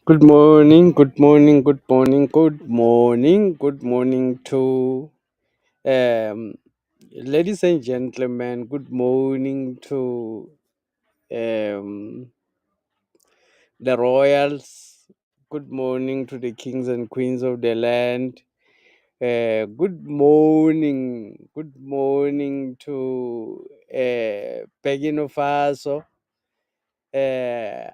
Good morning, good morning, good morning, good morning, good morning to um, ladies and gentlemen. Good morning to um, the royals. Good morning to the kings and queens of the land. Good morning to Pegino Faso.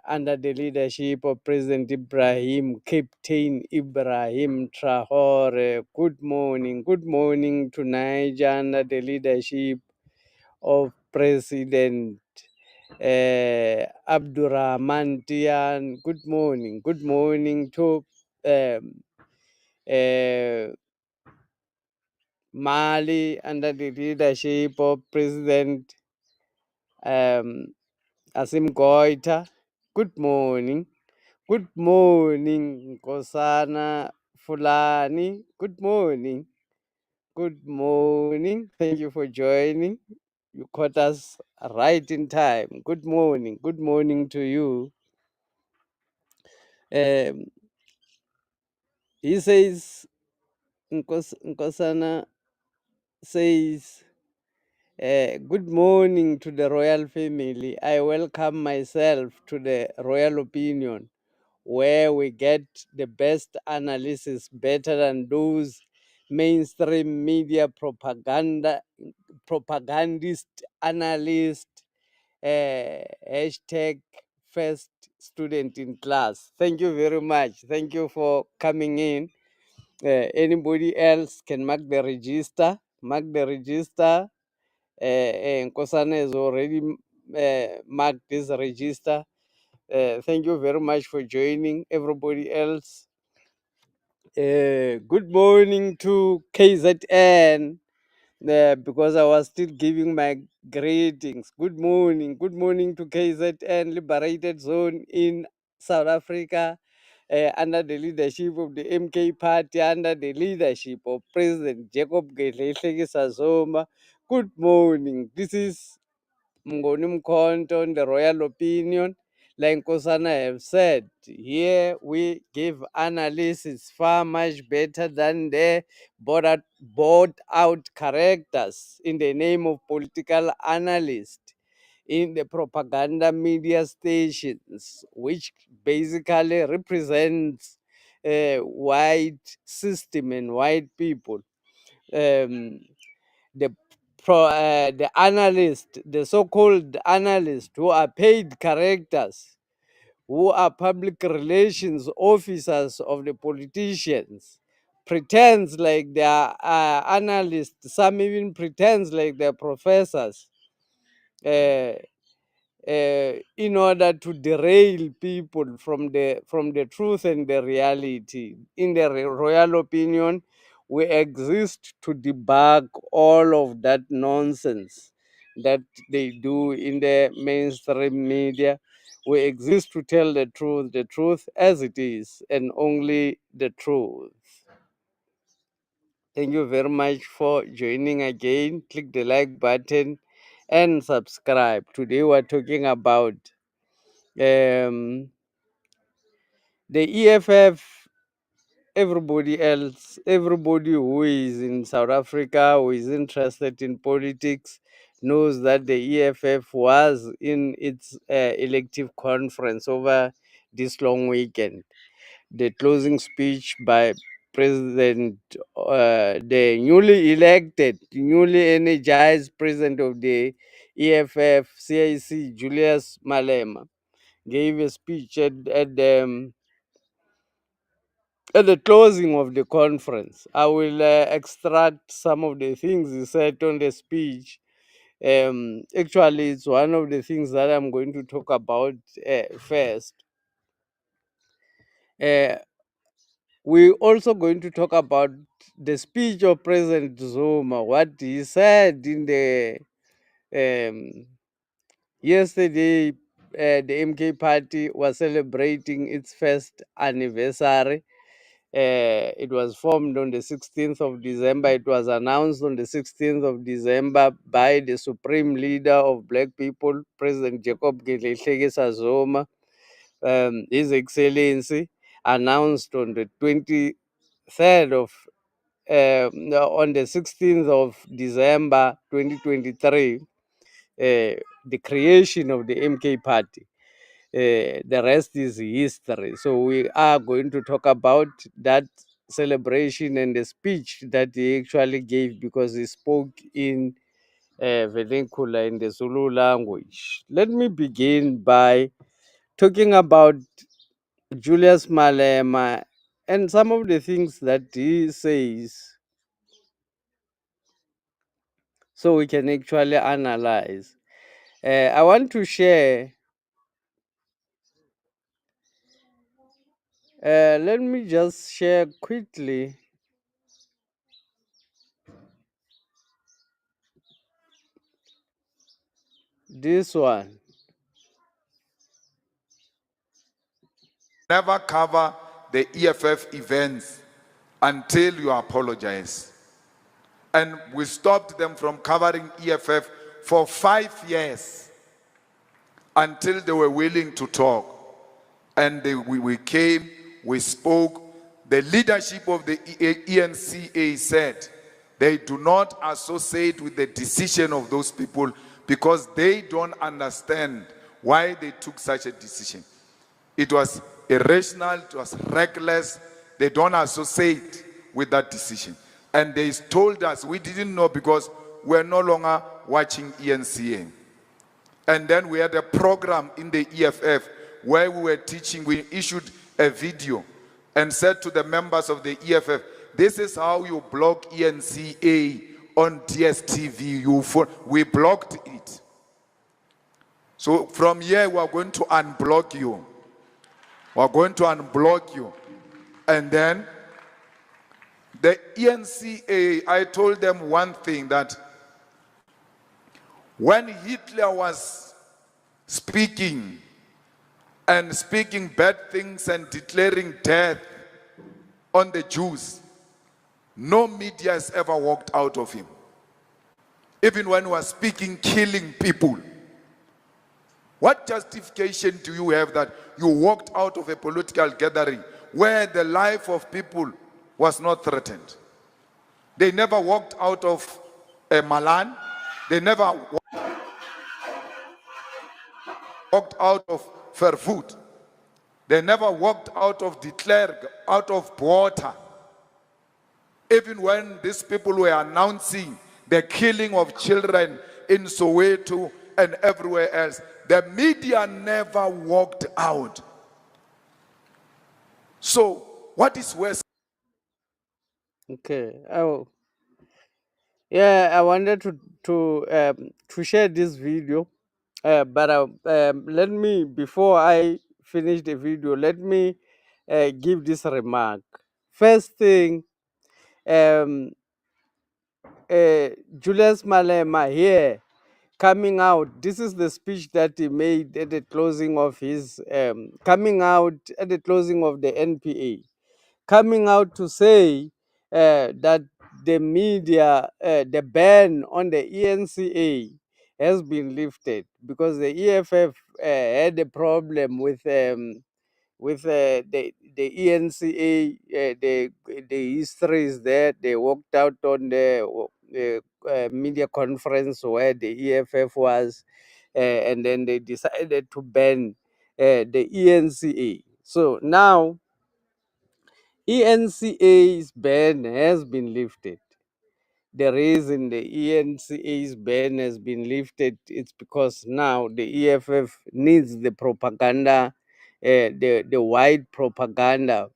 Under the leadership of President Ibrahim, Captain Ibrahim Traore. Good morning to Niger under the leadership of President Abdurrahman Tian. Good morning to um, uh, Mali under the leadership of President Asim Goita. Good morning. Good morning, Kosana Fulani. Good morning. Good morning. Thank you for joining. You caught us right in time. Good morning. Good morning to you. Um, he says, Nkosana says, good morning to the royal family. I welcome myself to the royal opinion, where we get the best analysis better than those mainstream media propagandist analyst, hashtag first student in class. Thank you very much. Thank you for coming in. Anybody else can mark the register. Mark the register. Nkosana has already marked this register. Thank you very much for joining. Everybody else, good morning to KZN, because I was still giving my greetings. Good morning to KZN, Liberated Zone in South Africa, under the leadership of the MK Party, under the leadership of President Jacob Gedleyihlekisa Zuma. Good morning. This is Mngoni Mkhonto on the royal opinion. Like Nkosana have said, here we give analysis far much better than the bought out characters in the name of political analyst in the propaganda media stations, which basically represents white system and white people. Um, the the analyst, the so-called analysts who are paid characters, who are public relations officers of the politicians, pretends like they are analysts. Some even pretends like they're professors. Uh, in order to derail people from the truth and the reality. In the royal opinion, we exist to debug all of that nonsense that they do in the mainstream media. We exist to tell the truth as it is, and only the truth. Thank you very much for joining again. Click the like button and subscribe. Today we're talking about the EFF. Everybody else, everybody who is in South Africa, who is interested in politics, knows that the EFF was in its elective conference over this long weekend. The closing speech by President, the newly elected, newly energized president of the EFF, CIC, Julius Malema, gave a speech at the closing of the conference. I will extract some of the things he said on the speech. Actually, it's one of the things that I'm going to talk about first. Uh, we're also going to talk about the speech of President Zuma, what he said in the yesterday. The MK party was celebrating its first anniversary. It was formed on the 16th of December. It was announced on the 16th of December by the supreme leader of black people, President Jacob Gedleyihlekisa Zuma, His Excellency. announced on the 23rd of no, on the 16th of December 2023, the creation of the MK party. The rest is history. So we are going to talk about that celebration and the speech that he actually gave, because he spoke in vernacular in the Zulu language. Let me begin by talking about Julius Malema and some of the things that he says, so we can actually analyze. I want to share, let me just share quickly this one. Never cover the EFF events until you apologize. And we stopped them from covering EFF for 5 years until they were willing to talk. And we came, we spoke. The leadership of the ENCA said they do not associate with the decision of those people because they don't understand why they took such a decision. It was irrational, it was reckless. They don't associate with that decision. And they told us we didn't know because we're no longer watching ENCA. And then we had a program in the EFF where we were teaching. We issued a video and said to the members of the EFF, this is how you block ENCA on DSTV. We blocked it. So from here, we are going to unblock you. We are going to unblock you. And then the ENCA, I told them one thing, that when Hitler was speaking and speaking bad things and declaring death on the Jews, no media has ever walked out of him. Even when he was speaking, killing people. What justification do you have that you walked out of a political gathering where the life of people was not threatened? They never walked out of a Malan. They never walked out of Vervoet. They never walked out of De Klerk, out of Botha. Even when these people were announcing the killing of children in Soweto and everywhere else, the media never walked out. So, what is worse? Okay. Oh, yeah. I wanted to share this video, but let me, before I finish the video, let me give this remark. First thing, um, Julius Malema here coming out. This is the speech that he made at the closing of his coming out at the closing of the NPA, coming out to say that the media, the ban on the ENCA has been lifted because the EFF had a problem with the ENCA. The history is there. They walked out on the media conference where the EFF was, and then they decided to ban the ENCA. So now ENCA's ban has been lifted. The reason the ENCA's ban has been lifted is because now the EFF needs the propaganda, the white propaganda,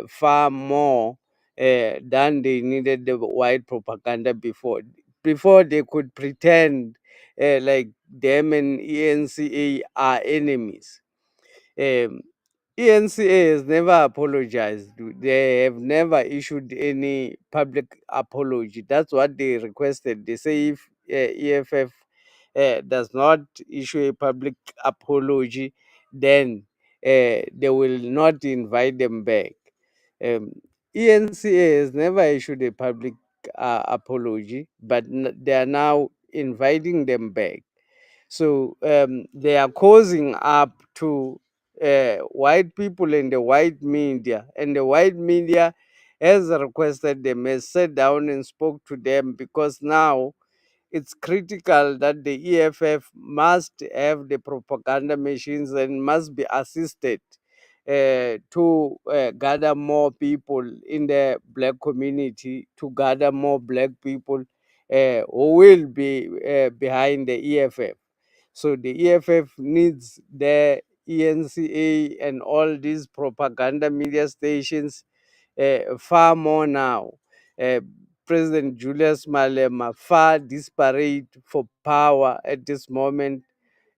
far more than they needed the white propaganda before. Before they could pretend like them and ENCA are enemies. um, ENCA has never apologized. They have never issued any public apology. That's what they requested. They say if EFF does not issue a public apology, then they will not invite them back. Um, ENCA has never issued a public apology, but they are now inviting them back. So they are causing up to white people and the white media, and the white media has requested they may sit down and spoke to them, because now it's critical that the EFF must have the propaganda machines and must be assisted to gather more people in the black community, to gather more black people who will be behind the EFF. So the EFF needs the ENCA and all these propaganda media stations far more now. Uh, President Julius Malema, far desperate for power at this moment.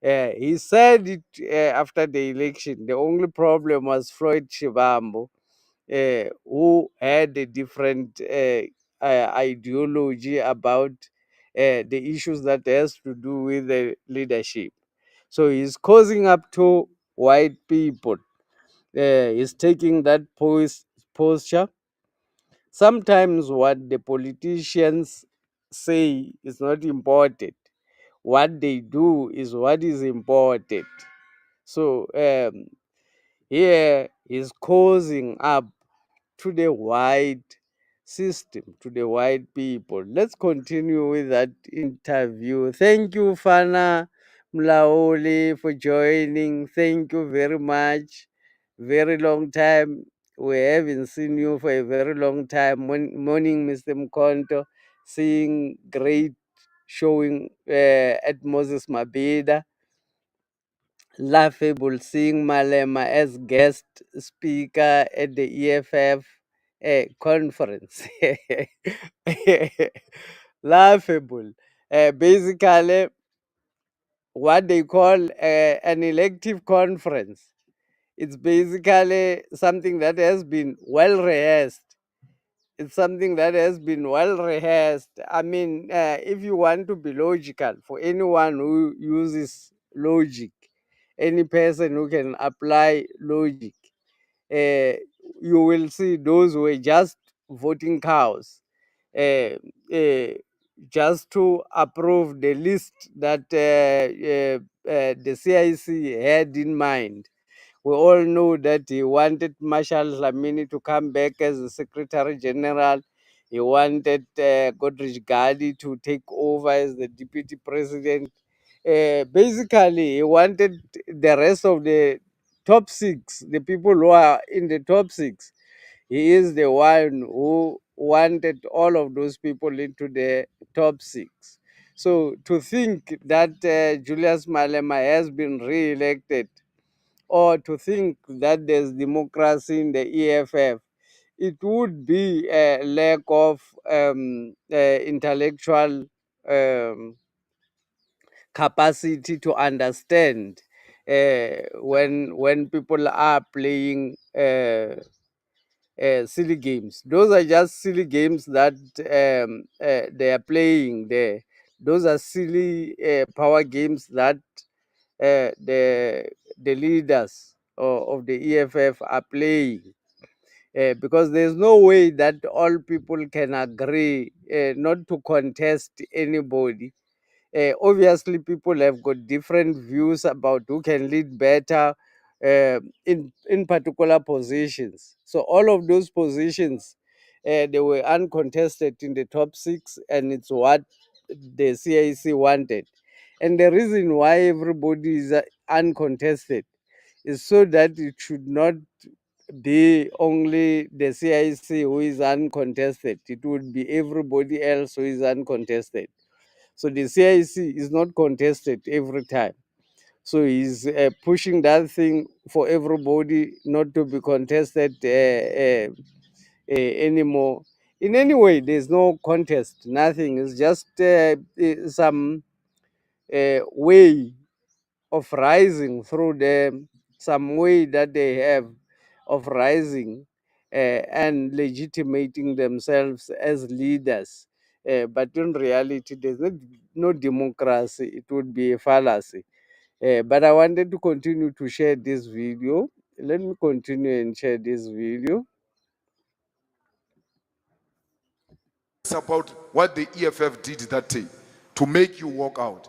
He said it after the election. The only problem was Floyd Shivambu, who had a different ideology about the issues that has to do with the leadership. So he's causing up to white people. He's taking that posture. Sometimes what the politicians say is not important. What they do is what is important. So here is causing up to the white system, to the white people. Let's continue with that interview. Thank you, Fana Mlaoli, for joining. Thank you very much. Very long time. We haven't seen you for a very long time. Morning, Mr. Mkonto. Seeing great showing at Moses Mabida. Laughable seeing Malema as guest speaker at the EFF conference. Laughable. Basically, what they call an elective conference. It's basically something that has been well rehearsed. It's something that has been well rehearsed. I mean, if you want to be logical, for anyone who uses logic, any person who can apply logic, uh, you will see those were just voting cows, uh, uh, just to approve the list that the CIC had in mind. We all know that he wanted Marshal Lamini to come back as the Secretary General. He wanted Godrich Gadi to take over as the Deputy President. Basically, he wanted the rest of the top six, the people who are in the top six. He is the one who wanted all of those people into the top six. So to think that Julius Malema has been re-elected, or to think that there's democracy in the EFF, it would be a lack of intellectual capacity to understand when people are playing silly games. Those are just silly games that they are playing there. Those are silly power games that the leaders of the EFF are playing. Because there's no way that all people can agree not to contest anybody. Obviously, people have got different views about who can lead better in particular positions. So all of those positions, they were uncontested in the top six, and it's what the CIC wanted. And the reason why everybody is uncontested is so that it should not be only the CIC who is uncontested. It would be everybody else who is uncontested. So the CIC is not contested every time. So he's pushing that thing for everybody not to be contested anymore. In any way, there's no contest, nothing. It's just some way of rising through them, some way that they have of rising and legitimating themselves as leaders. But in reality, there's no democracy. It would be a fallacy. But I wanted to continue to share this video. Let me continue and share this video. It's about what the EFF did that day to make you walk out.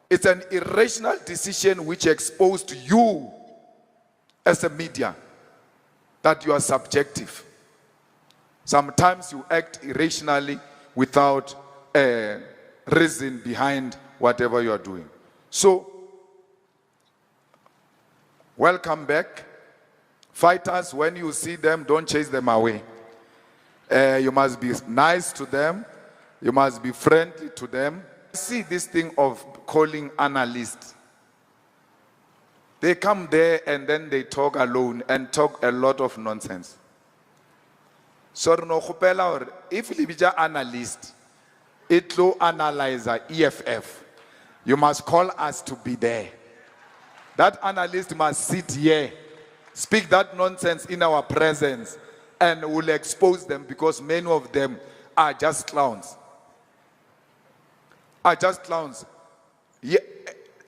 It's an irrational decision which exposed you as a media that you are subjective. Sometimes you act irrationally without a reason behind whatever you are doing. So, welcome back. Fighters, when you see them, don't chase them away. You must be nice to them. You must be friendly to them. See this thing of calling analysts. They come there and then they talk alone and talk a lot of nonsense. So if you be an analyst, it will analyze EFF. You must call us to be there. That analyst must sit here, speak that nonsense in our presence, and we'll expose them because many of them are just clowns. Yeah,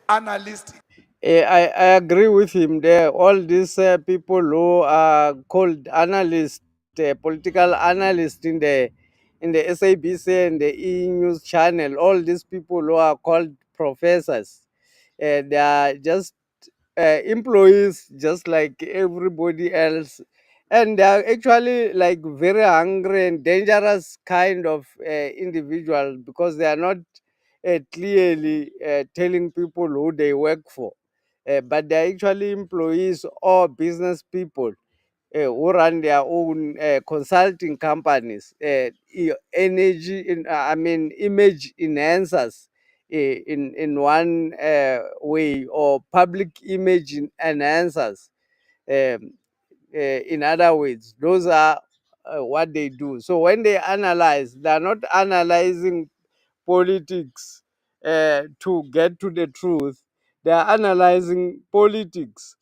analysts. I agree with him there. All these people who are called analysts, political analysts in the SABC and the E News channel, all these people who are called professors, they are just employees, just like everybody else, and they are actually like very hungry and dangerous kind of individual because they are not clearly telling people who they work for, but they are actually employees or business people who run their own consulting companies, energy, I mean, image enhancers in one way, or public image enhancers. Um, in other words, those are what they do. So when they analyze, they are not analyzing politics to get to the truth. They are analyzing politics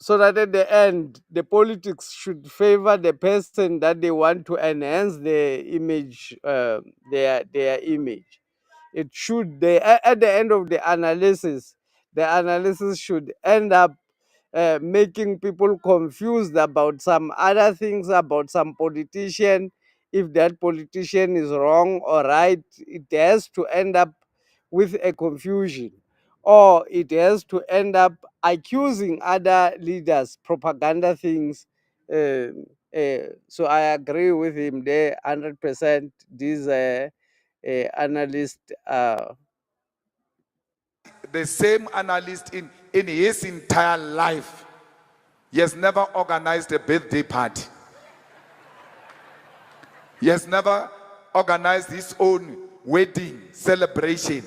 so that at the end the politics should favor the person that they want to enhance their image, their image. It should, at the end of the analysis should end up making people confused about some other things, about some politician. If that politician is wrong or right, it has to end up with a confusion, or it has to end up accusing other leaders, propaganda things. So I agree with him there 100%. These analysts. The same analyst in his entire life, he has never organized a birthday party. He has never organized his own wedding celebration.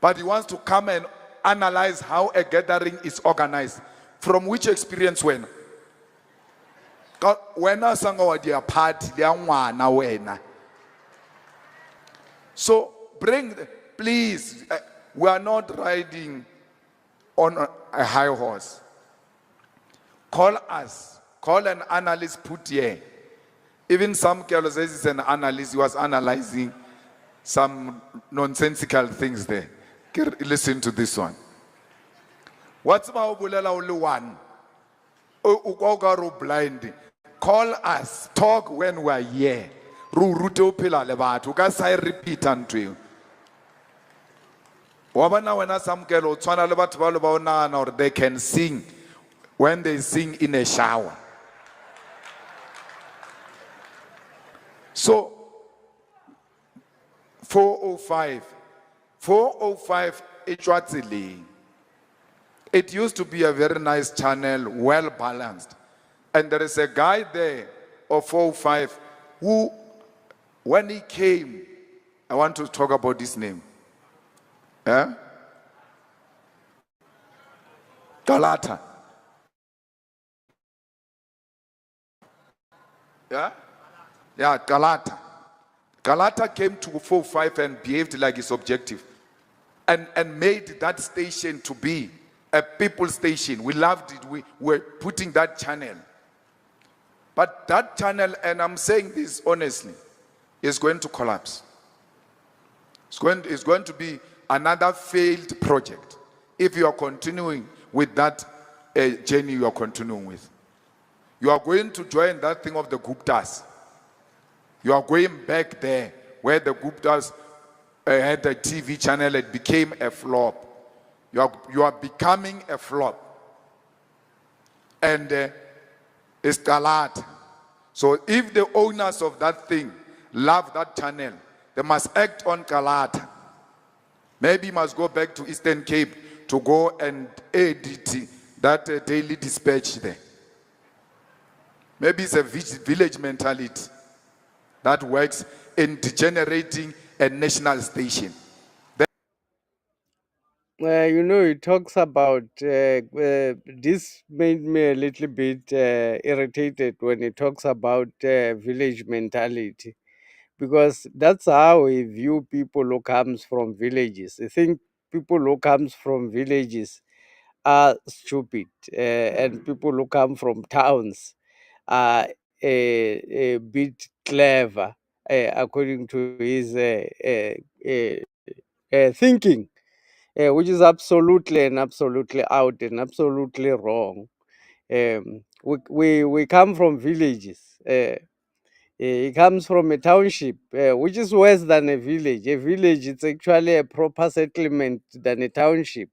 But he wants to come and analyze how a gathering is organized. From which experience when? When I sang our dear party, so please, we are not riding on a high horse. Call us, call an analyst put here. Even some girl says it's an analyst, he was analyzing some nonsensical things there. Listen to this one. What's about only one? Blind. Call us, talk when we are here. Repeat unto you. Some girl or they can sing when they sing in a shower. So 405 it used to be a very nice channel, well balanced, and there is a guy there of 405 who, when he came, I want to talk about his name. Galata. Galata. Galata came to 405 and behaved like his objective, and made that station to be a people station. We loved it. We were putting that channel. But that channel, and I'm saying this honestly, is going to collapse. It's going to be another failed project if you are continuing with that journey you are continuing with. You are going to join that thing of the Guptas. You are going back there where the Guptas had a TV channel. It became a flop. You are becoming a flop. and it's Galat. So if the owners of that thing love that channel, they must act on Galat. Maybe he must go back to Eastern Cape to go and edit that daily dispatch there. Maybe it's a village mentality that works in degenerating a national station. It talks about this made me a little bit irritated when it talks about village mentality, because that's how we view people who comes from villages. I think people who comes from villages are stupid, and people who come from towns are a bit clever, according to his thinking, which is absolutely and absolutely out and absolutely wrong. We come from villages. He comes from a township, which is worse than a village. A village, it's actually a proper settlement than a township.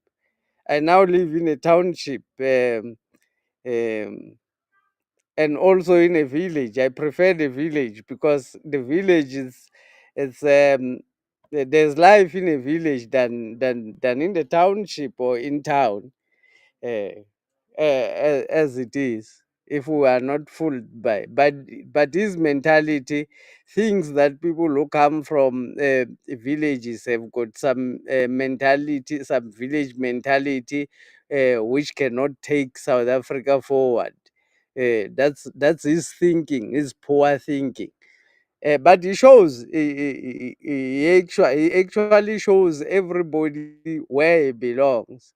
I now live in a township, um, and also in a village. I prefer the village because the village is, it's there's life in a village than in the township or in town, uh, as it is, if we are not fooled by. But his mentality thinks that people who come from villages have got some mentality, some village mentality, which cannot take South Africa forward. That's his thinking, his poor thinking. But he shows, he actually shows everybody where he belongs,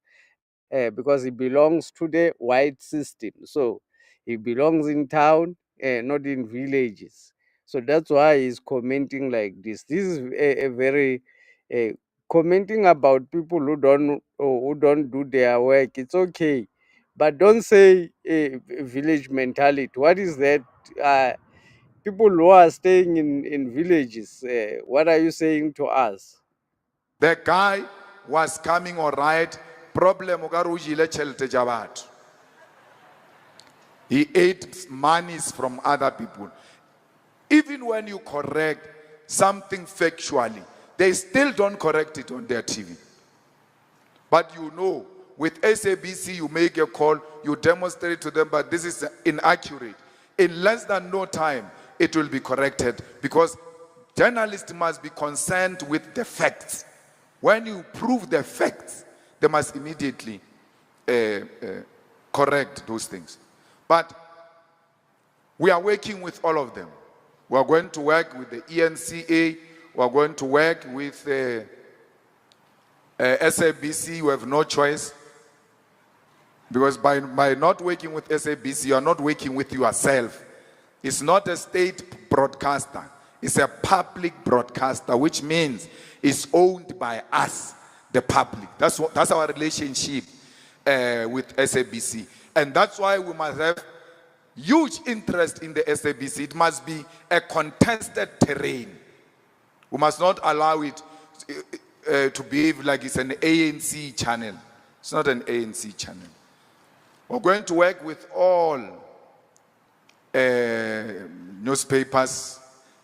because he belongs to the white system. So he belongs in town, not in villages. So that's why he's commenting like this. This is a very uh, commenting about people who don't do their work. It's okay, but don't say village mentality. What is that? Uh, People who are staying in villages, what are you saying to us? The guy was coming all right. Problem o ka re o jele tšhelete tša batho. He ate monies from other people. Even when you correct something factually, they still don't correct it on their TV. But with SABC, you make a call, you demonstrate to them, but this is inaccurate. In less than no time, it will be corrected, because journalists must be concerned with the facts. When you prove the facts, they must immediately correct those things. But we are working with all of them. We are going to work with the ENCA. We are going to work with SABC. You have no choice. Because by not working with SABC, you are not working with yourself. It's not a state broadcaster. It's a public broadcaster, which means it's owned by us, the public. That's our relationship with SABC. And that's why we must have huge interest in the SABC. It must be a contested terrain. We must not allow it to behave like it's an ANC channel. It's not an ANC channel. We're going to work with all newspapers,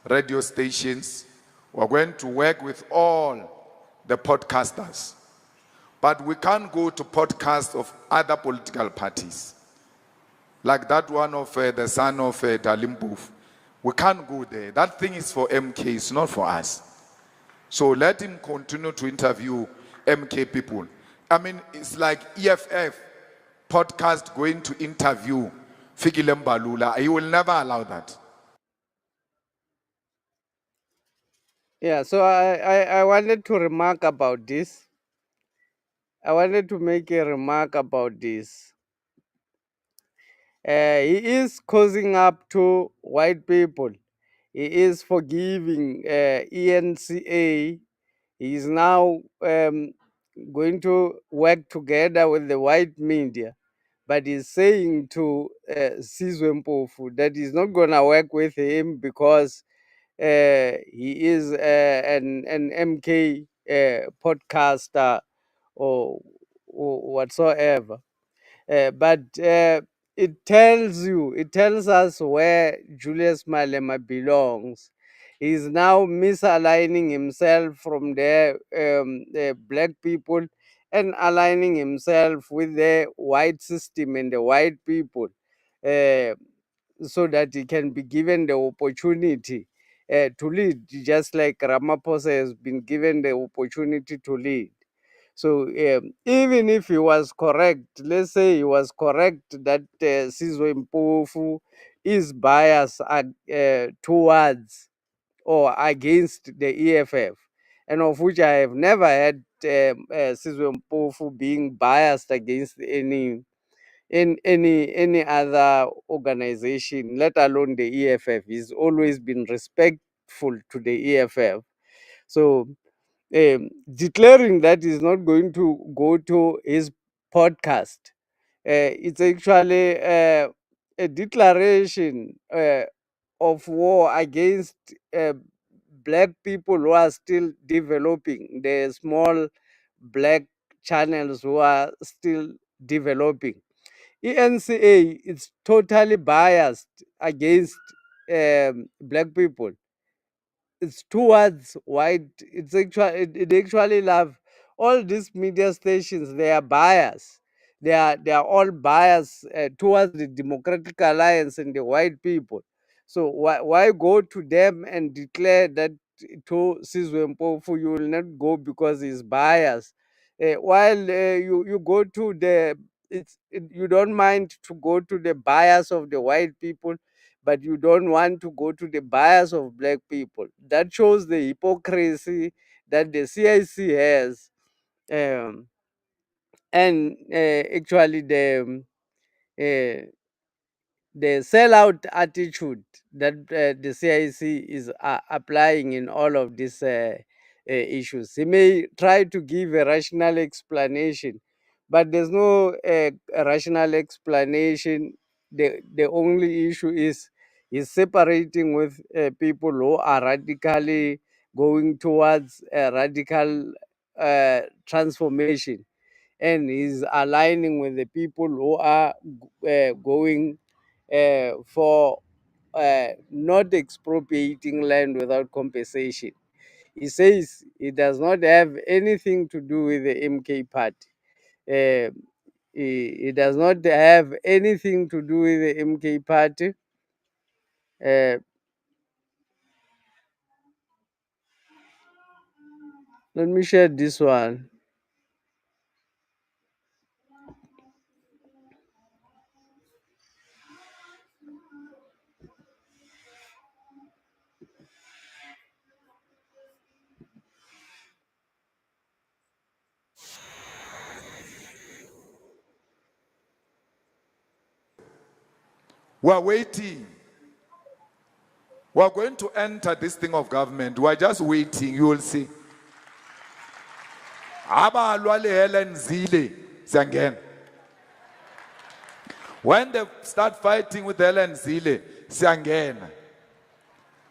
radio stations. We're going to work with all the podcasters. But we can't go to podcasts of other political parties. Like that one of the son of Dalimbuf. We can't go there. That thing is for MK, it's not for us. So let him continue to interview MK people. I mean, it's like EFF podcast going to interview Fikile Mbalula. He will never allow that. Yeah, so I wanted to remark about this. I wanted to make a remark about this. He is causing up to white people. He is forgiving ENCA. He is now going to work together with the white media. But he's saying to Sizwe Mpofu that he's not going to work with him because he is an MK podcaster or whatsoever. But it tells us where Julius Malema belongs. He's now misaligning himself from the black people and aligning himself with the white system and the white people, uh, so that he can be given the opportunity to lead, just like Ramaphosa has been given the opportunity to lead. So even if he was correct, let's say he was correct that Sizwe Mpofu is biased towards or against the EFF, and of which I have never had Sizwe Mpofu being biased against any other organization, let alone the EFF. He's always been respectful to the EFF. So declaring that he's not going to go to his podcast, it's actually a declaration of war against uh, black people who are still developing, the small black channels who are still developing. ENCA is totally biased against black people. It's towards white. It actually love all these media stations. They are biased. They are all biased towards the Democratic Alliance and the white people. So why go to them and declare that to Sizwe Mpofu you will not go because he's biased? While you go to you don't mind to go to the bias of the white people, but you don't want to go to the bias of black people. That shows the hypocrisy that the CIC has, um, and actually uh, the sellout attitude that the CIC is applying in all of these issues. He may try to give a rational explanation, but there's no rational explanation. The only issue is separating with people who are radically going towards a radical transformation, and is aligning with the people who are going for not expropriating land without compensation. He says it does not have anything to do with the MK party. Uh, it does not have anything to do with the MK party. Uh, Let me share this one. We're waiting. We're going to enter this thing of government. We're just waiting. You will see. Abalwa le Helen Zille, siyangena. When they start fighting with Helen Zille, siyangena.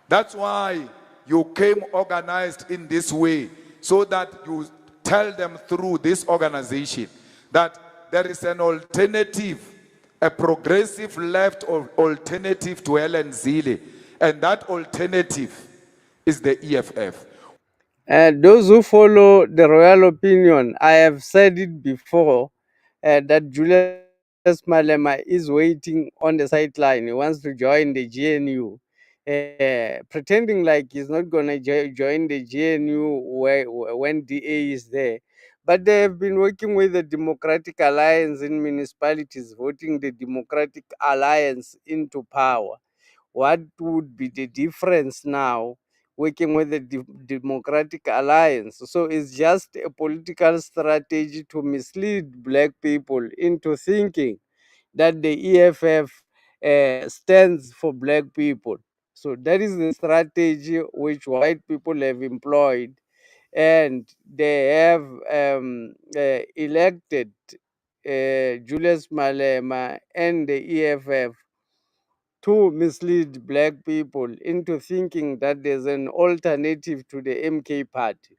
That's why you came organized in this way, so that you tell them through this organization that there is an alternative, a progressive left alternative to Helen Zille, and that alternative is the EFF. Those who follow the royal opinion, I have said it before, that Julius Malema is waiting on the sideline. He wants to join the GNU, pretending like he's not going to join the GNU when DA is there. But they have been working with the Democratic Alliance in municipalities, voting the Democratic Alliance into power. What would be the difference now working with the Democratic Alliance? So it's just a political strategy to mislead black people into thinking that the EFF stands for black people. So that is the strategy which white people have employed, and they have elected Julius Malema and the EFF to mislead black people into thinking that there's an alternative to the MK party.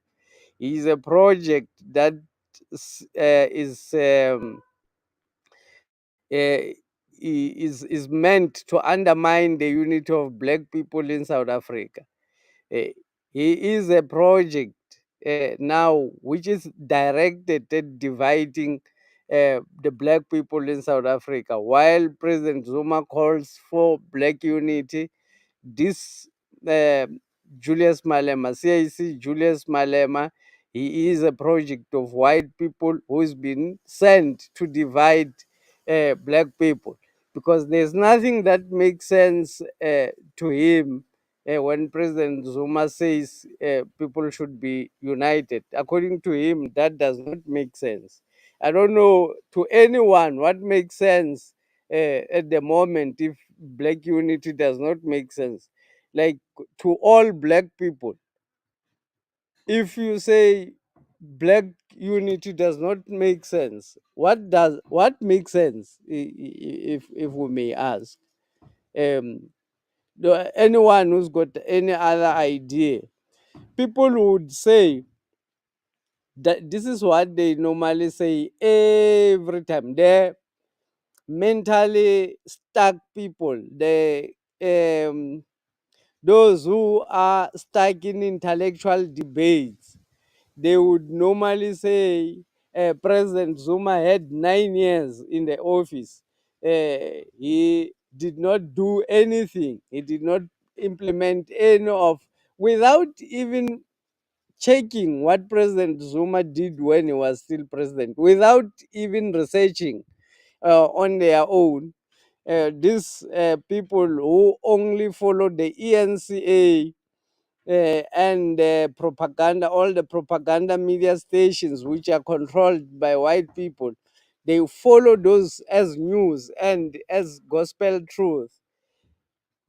Is a project that is uh, is meant to undermine the unity of black people in South Africa. Eh, he is a project now which is directed at dividing the black people in South Africa. While President Zuma calls for black unity, this uh, Julius Malema, CIC Julius Malema, he is a project of white people who's been sent to divide black people, because there's nothing that makes sense to him when President Zuma says people should be united. According to him, that does not make sense. I don't know to anyone what makes sense at the moment if black unity does not make sense. Like, to all black people, if you say black unity does not make sense, what makes sense, if we may ask? um Anyone who's got any other idea? People would say that this is what they normally say every time. The mentally stuck people, um those who are stuck in intellectual debates, they would normally say President Zuma had 9 years in the office. He did not do anything. He did not implement any of, without even checking what President Zuma did when he was still president, without even researching on their own. These people who only follow the ENCA and propaganda, all the propaganda media stations which are controlled by white people, they follow those as news and as gospel truth.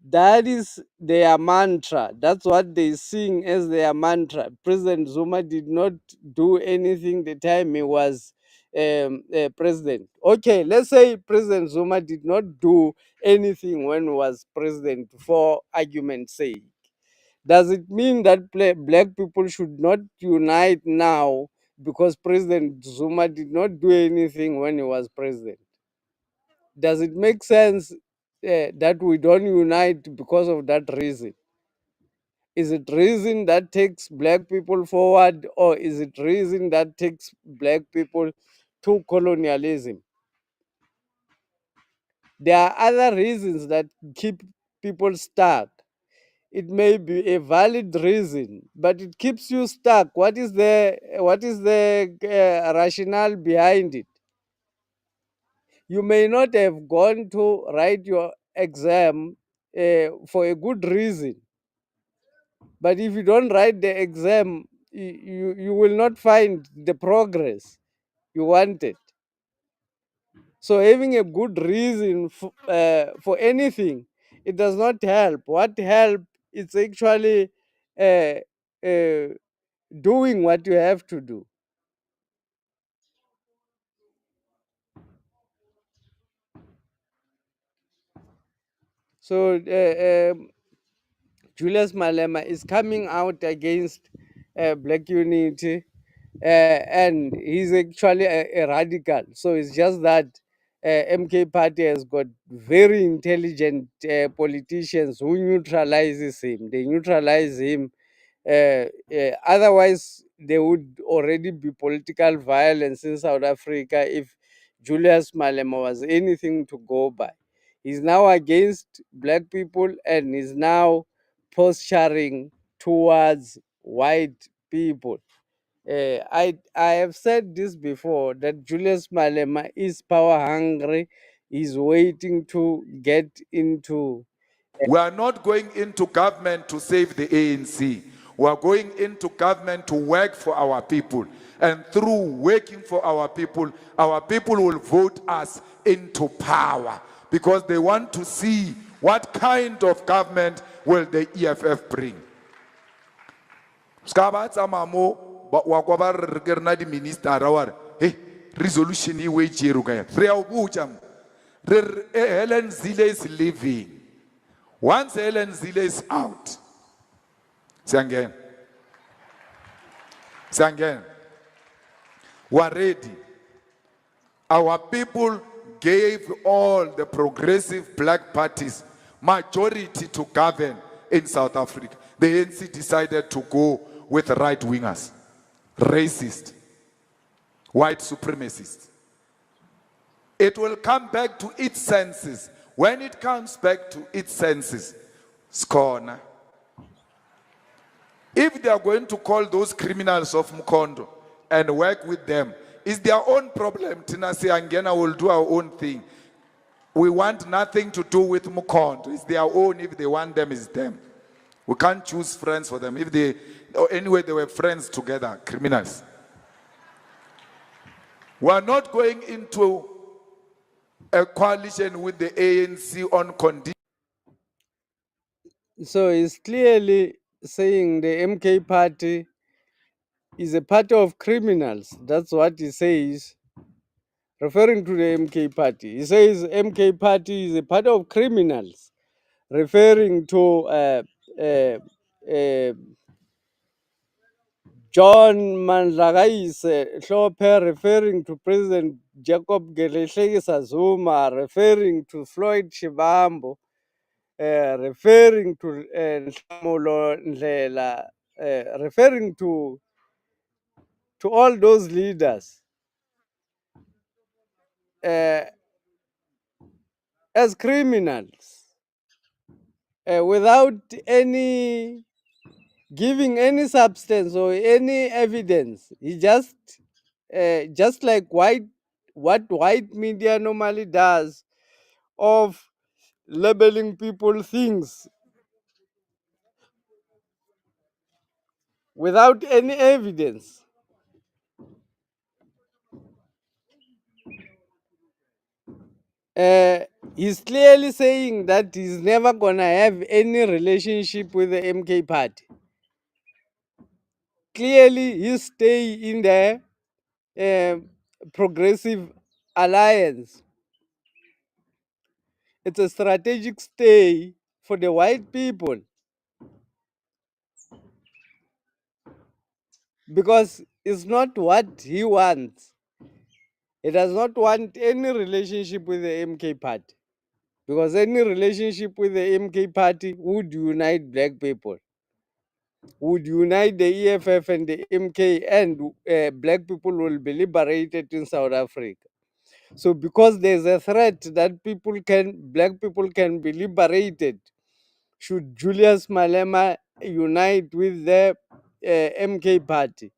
That is their mantra. That's what they sing as their mantra. President Zuma did not do anything the time he was president. Okay, let's say President Zuma did not do anything when he was president, for argument's sake. Does it mean that black people should not unite now because President Zuma did not do anything when he was president? Does it make sense that we don't unite because of that reason? Is it reason that takes black people forward, or is it reason that takes black people to colonialism? There are other reasons that keep people stuck. It may be a valid reason, but it keeps you stuck. What is the rationale behind it? You may not have gone to write your exam for a good reason, but if you don't write the exam, you will not find the progress you wanted. So having a good reason for anything, it does not help. What help is actually uh, uh, doing what you have to do. So Julius Malema is coming out against black unity, and he's actually a radical. So it's just that MK Party has got very intelligent politicians who neutralizes him. They neutralize him. Otherwise, there would already be political violence in South Africa if Julius Malema was anything to go by. He's now against black people and is now posturing towards white people. I have said this before, that Julius Malema is power hungry. He's waiting to get into. We are not going into government to save the ANC. We are going into government to work for our people. And through working for our people will vote us into power, because they want to see what kind of government will the EFF bring. Ska ba tsamaya mo wa kwa ba re ke rena di-ministera wa re hey resolution e we tšere ka yana re a o botša mo. Re re Helen Zille is leaving. Once Helen Zille is out, Sanghen, we're ready. Our people gave all the progressive black parties majority to govern in South Africa. The ANC decided to go with right wingers, racist, white supremacists. It will come back to its senses. When it comes back to its senses, Skona. If they are going to call those criminals of Mkondo and work with them, it's their own problem. Tinasi Angena will do our own thing. We want nothing to do with Mkondo. It's their own. If they want them, it's them. We can't choose friends for them. If they, or anyway, they were friends together, criminals. We are not going into a coalition with the ANC on condition. So he's clearly saying the MK party is a party of criminals. That's what he says, referring to the MK party. He says MK party is a party of criminals, referring to uh, John Mandlakaise Hlophe, referring to President Jacob Geleshekisa Zuma, referring to Floyd Shivambu, referring to Nhlamulo Ndlela, referring to all those leaders uh, as criminals without any giving any substance or any evidence. He just like what white media normally does of labeling people things without any evidence. Uh, he's clearly saying that he's never gonna have any relationship with the MK party. Clearly, he stay in the uh, progressive alliance. It's a strategic stay for the white people because it's not what he wants. He does not want any relationship with the MK party because any relationship with the MK party would unite black people, would unite the EFF and the MK, and black people will be liberated in South Africa. So because there's a threat that black people can be liberated, should Julius Malema unite with the MK party?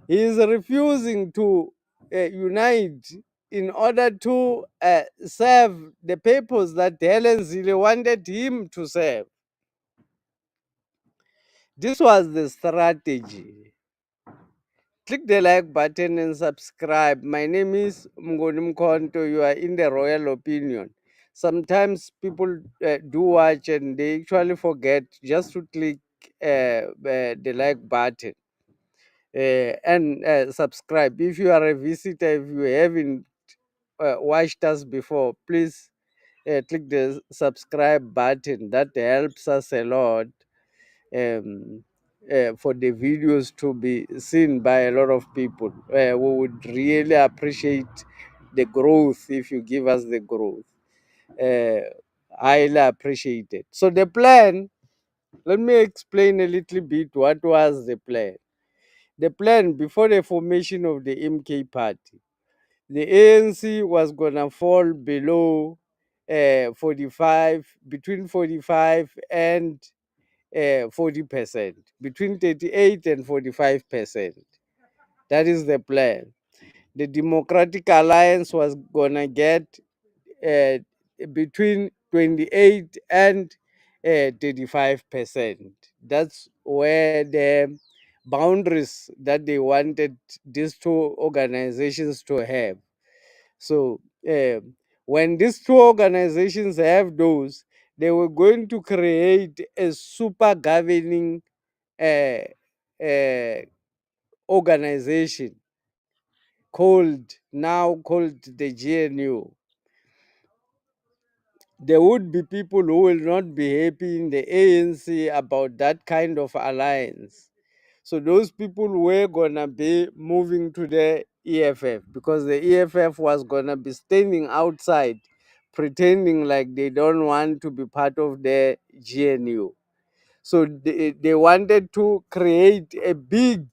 He is refusing to unite in order to serve the purpose that Helen Zille wanted him to serve. This was the strategy. Click the like button and subscribe. My name is Mngoni Mkhonto. You are in the royal opinion. Sometimes people do watch and they actually forget just to click the like button and subscribe. If you are a visitor, if you haven't watched us before, please click the subscribe button. That helps us a lot um, for the videos to be seen by a lot of people. We would really appreciate the growth if you give us the growth. Highly appreciated. So the plan, let me explain a little bit what was the plan. The plan before the formation of the MK party, the ANC was gonna fall below 45, between 45 and 40%, between 38 and 45%. That is the plan. The Democratic Alliance was gonna get uh, between 28 and 35%. That's where the boundaries that they wanted these two organizations to have. So when these two organizations have those, they were going to create a super governing uh, uh, organization called the GNU. There would be people who will not be happy in the ANC about that kind of alliance. So those people were gonna be moving to the EFF, because the EFF was going to be standing outside pretending like they don't want to be part of the GNU. So they wanted to create a big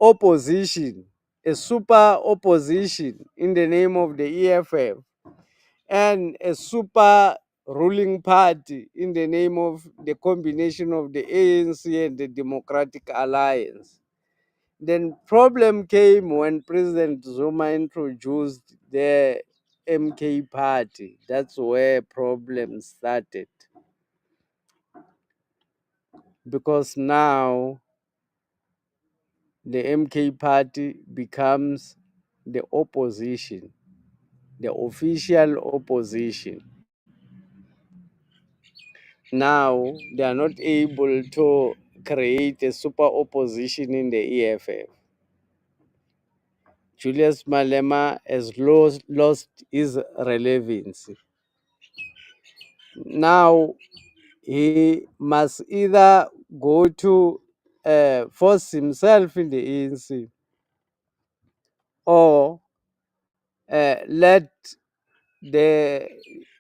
opposition, a super opposition in the name of the EFF, and a super ruling party in the name of the combination of the ANC and the Democratic Alliance. Then problem came when President Zuma introduced the MK party. That's where problems started, because now the MK party becomes the opposition, the official opposition. Now they are not able to create a super opposition in the EFF. Julius Malema has lost his relevancy. Now he must either go to force himself in the ANC, or let the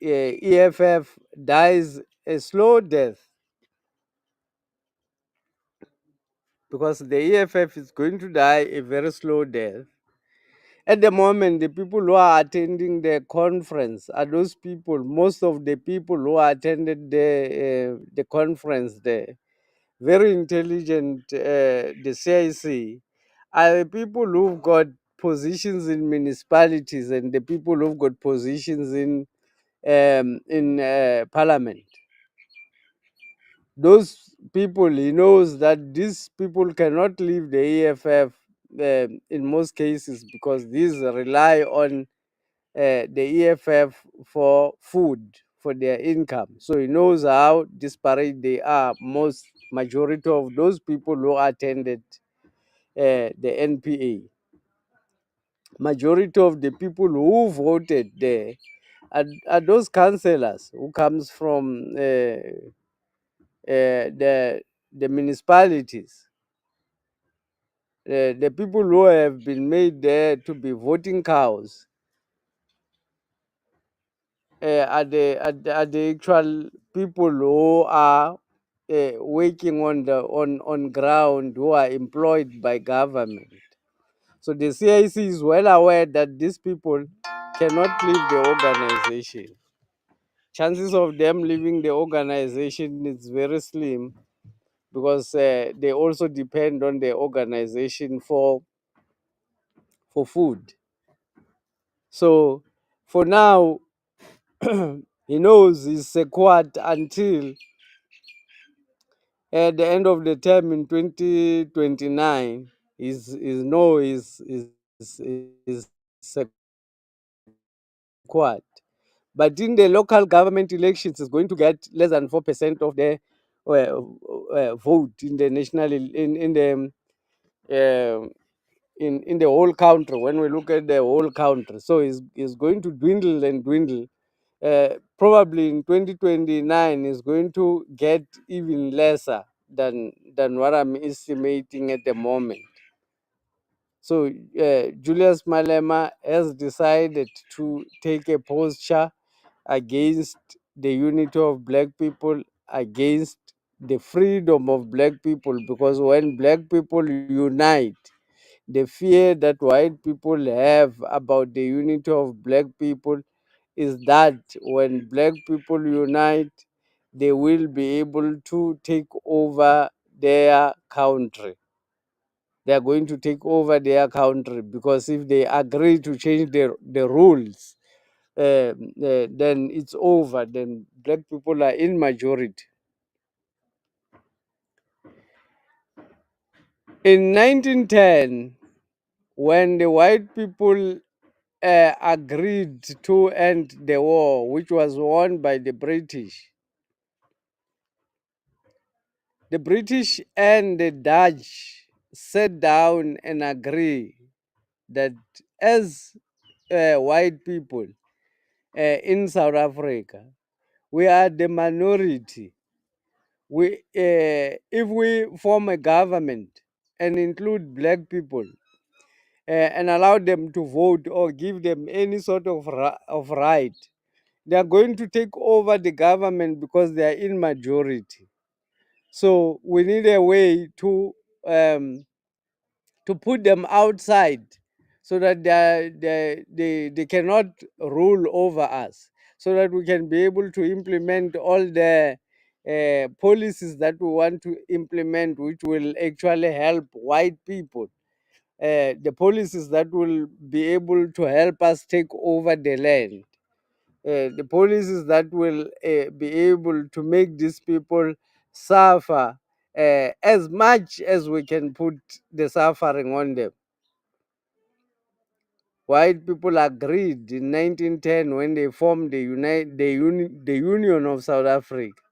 EFF dies a slow death, because the EFF is going to die a very slow death. At the moment, the people who are attending the conference are those people, most of the people who attended the conference there, very intelligent, the CIC, are the people who've got positions in municipalities and the people who've got positions in parliament. Those people, he knows that these people cannot leave the EFF in most cases, because these rely on the EFF for food, for their income. So he knows how disparate they are. Majority of those people who attended the NPA, majority of the people who voted there are those councillors who comes from the municipalities, the people who have been made there to be voting cows, are the actual people who are working on ground, who are employed by government. So the CIC is well aware that these people cannot leave the organization. Chances of them leaving the organization is very slim, because they also depend on the organization for food. So for now, he knows he's secured until at the end of the term in 2029. Is secured. But in the local government elections, is going to get less than 4% of the vote in the national uh, in the whole country. When we look at the whole country, so is going to dwindle and dwindle. Probably in 2029 is going to get even lesser than what I'm estimating at the moment. So Julius Malema has decided to take a posture against the unity of black people, against the freedom of black people, because when black people unite, the fear that white people have about the unity of black people is that when black people unite, they will be able to take over their country. They are going to take over their country, because if they agree to change the rules, then it's over. Then black people are in majority. In 1910, when the white people agreed to end the war, which was won by the British and the Dutch sat down and agree that as white people in South Africa, we are the minority. If we form a government and include black people, and allow them to vote or give them any sort of right, they are going to take over the government because they are in majority. So we need a way um, to put them outside so that they cannot rule over us, so that we can be able to implement all the policies that we want to implement, which will actually help white people, the policies that will be able to help us take over the land, the policies that will be able to make these people suffer as much as we can put the suffering on them. White people agreed in 1910 when they formed the Union of South Africa.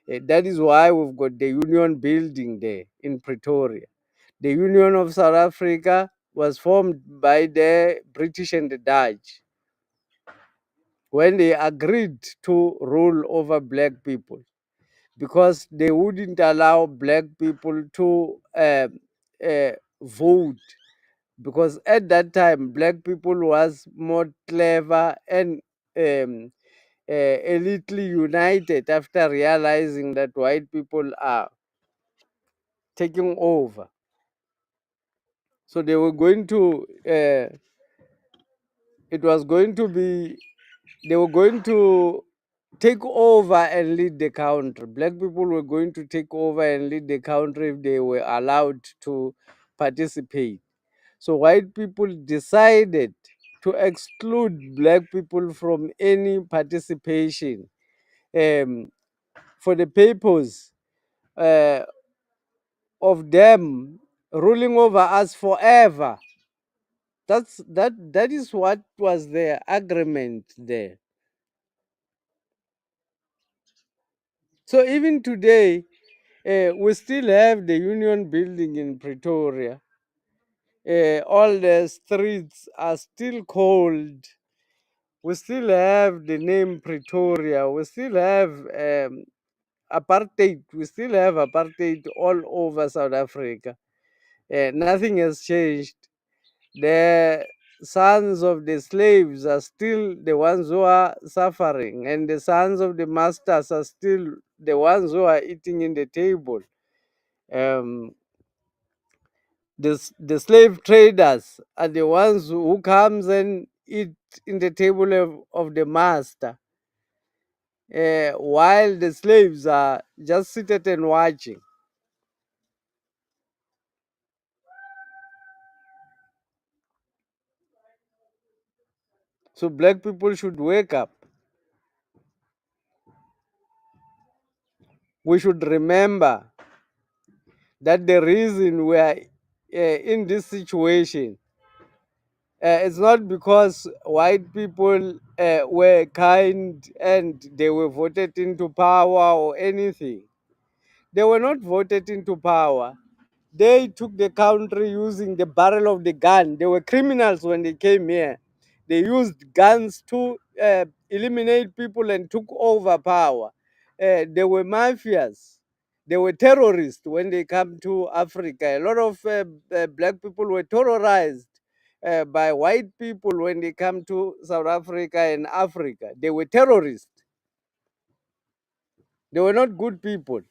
That is why we've got the Union building there in Pretoria. The Union of South Africa was formed by the British and the Dutch when they agreed to rule over black people, because they wouldn't allow black people to vote, because at that time black people was more clever and um, elitely united after realizing that white people are taking over. So they were going to it was going to be they were going to take over and lead the country. Black people were going to take over and lead the country if they were allowed to participate. So white people decided to exclude black people from any participation, um, for the purpose uh, of them ruling over us forever. That is what was their agreement there. So even today, we still have the Union building in Pretoria. All the streets are still called. We still have the name Pretoria. We still have apartheid. We still have apartheid all over South Africa. Nothing has changed. The sons of the slaves are still the ones who are suffering, and the sons of the masters are still the ones who are eating in the table. Um, the slave traders are the ones who comes and eat in the table of the master, while the slaves are just seated and watching. So black people should wake up. We should remember that the reason we are in this situation, it's not because white people were kind and they were voted into power or anything. They were not voted into power. They took the country using the barrel of the gun. They were criminals when they came here. They used guns to eliminate people and took over power. They were mafias. They were terrorists when they come to Africa. A lot of black people were terrorized by white people when they come to South Africa and Africa. They were terrorists. They were not good people.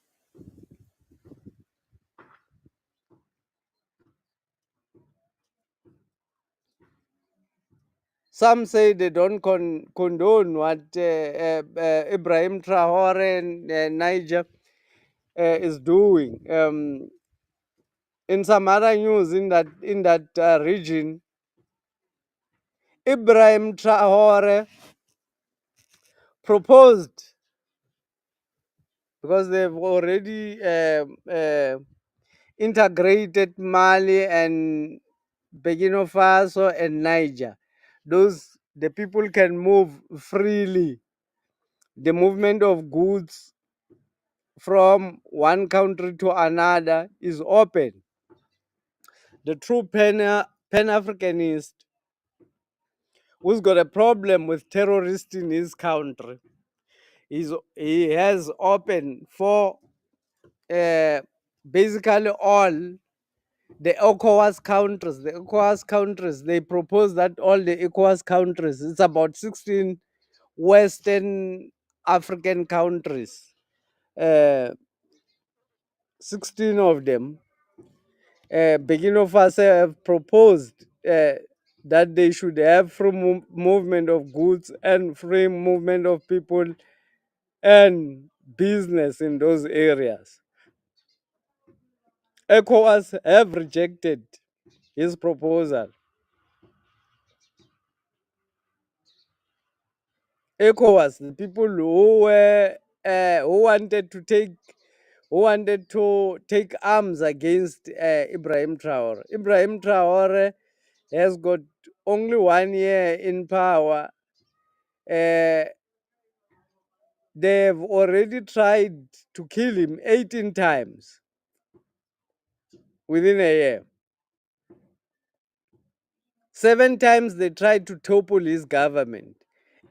Some say they don't condone what Ibrahim Traore in Niger is doing. In some other news in that region, Ibrahim Traore proposed, because they've already integrated Mali and Burkina Faso and Niger. The people can move freely. The movement of goods from one country to another is open. The true Pan-Africanist who's got a problem with terrorists in his country, he has open for uh, basically all the ECOWAS countries. The ECOWAS countries, they propose that all the ECOWAS countries, it's about 16 Western African countries, uh, 16 of them, Burkina Faso have proposed that they should have free movement of goods and free movement of people and business in those areas. ECOWAS have rejected his proposal. ECOWAS, the people who were who wanted to take arms against Ibrahim Traore. Ibrahim Traore has got only 1 year in power. Uh, they've already tried to kill him 18 times within a year. 7 times they tried to topple his government.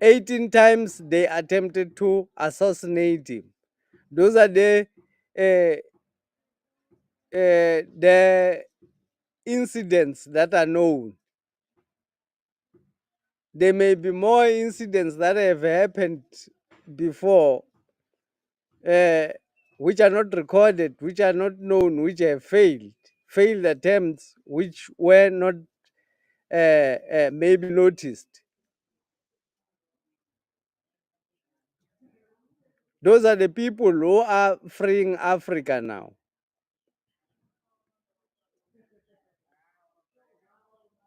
18 times they attempted to assassinate him. Those are uh, the incidents that are known. There may be more incidents that have happened before, uh, which are not recorded, which are not known, which have failed attempts, which were not maybe noticed. Those are the people who are freeing Africa now.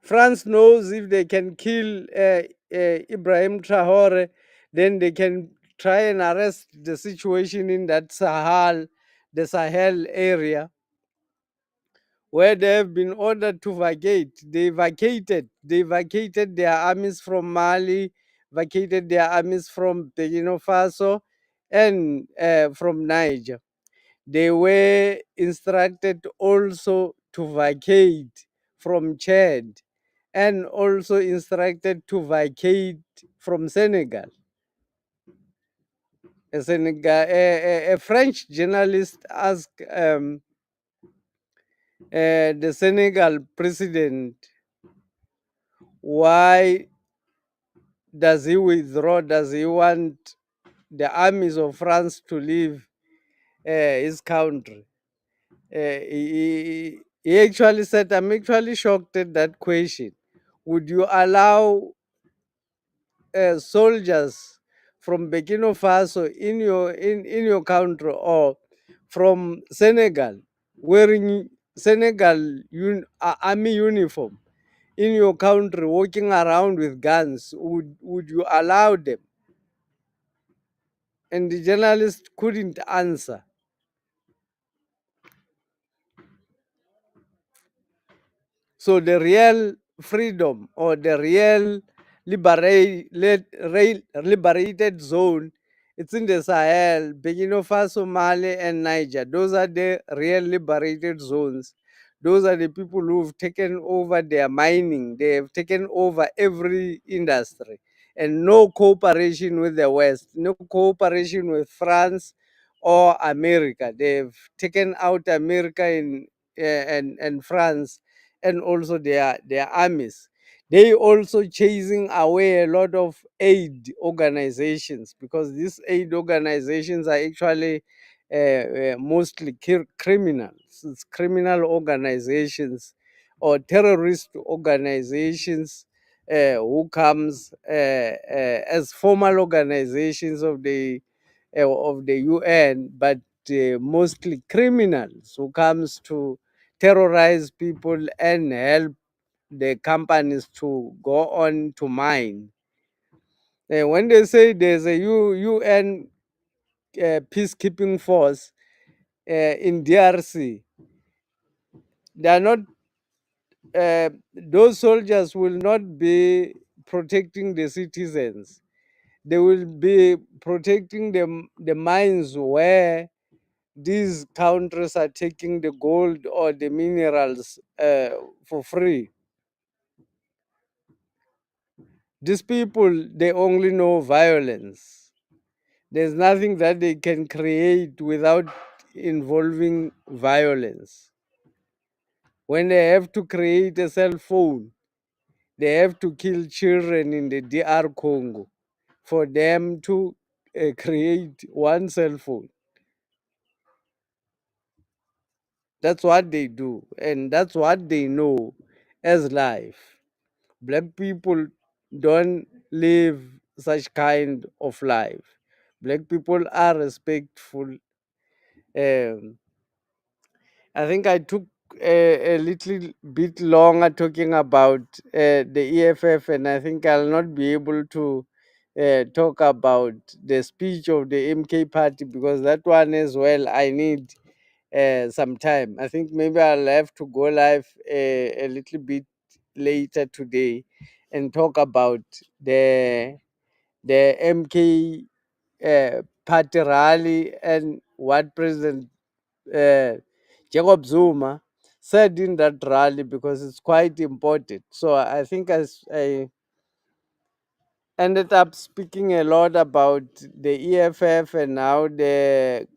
France knows if they can kill Ibrahim Traore, then they can try and arrest the situation in that the Sahel area, where they have been ordered to vacate. They vacated their armies from Mali, vacated their armies from Burkina Faso, and from Niger. They were instructed also to vacate from Chad, and also instructed to vacate from Senegal. A French journalist asked the Senegal president, why does he withdraw? Does he want the armies of France to leave his country? He actually said, I'm actually shocked at that question. Would you allow soldiers from Burkina Faso in your country, or from Senegal wearing army uniform in your country, walking around with guns? Would you allow them? And the journalist couldn't answer. So the real freedom, or the real liberated zone, it's in the Sahel, Burkina Faso, Mali, and Niger. Those are the real liberated zones. Those are the people who've taken over their mining. They have taken over every industry. And no cooperation with the West, no cooperation with France or America. They've taken out America and France, and also their armies. They also chasing away a lot of aid organizations, because these aid organizations are actually mostly criminals. It's criminal organizations or terrorist organizations who comes as formal organizations of the UN, but mostly criminals who comes to terrorize people and help the companies to go on to mine. When they say there's a UN peacekeeping force in DRC, they are not. Those soldiers will not be protecting the citizens. They will be protecting the mines where these countries are taking the gold or the minerals for free. These people, they only know violence. There's nothing that they can create without involving violence. When they have to create a cell phone, they have to kill children in the DR Congo for them to create one cell phone. That's what they do, and that's what they know as life. Black people don't live such kind of life. Black people are respectful. Um, I think I took a little bit longer talking about the EFF, and I think I'll not be able to talk about the speech of the MK party because that one as well I need some time. I think maybe I'll have to go live a little bit later today and talk about the MK party rally and what President uh, Jacob Zuma said in that rally because it's quite important. So I think I ended up speaking a lot about the EFF and how the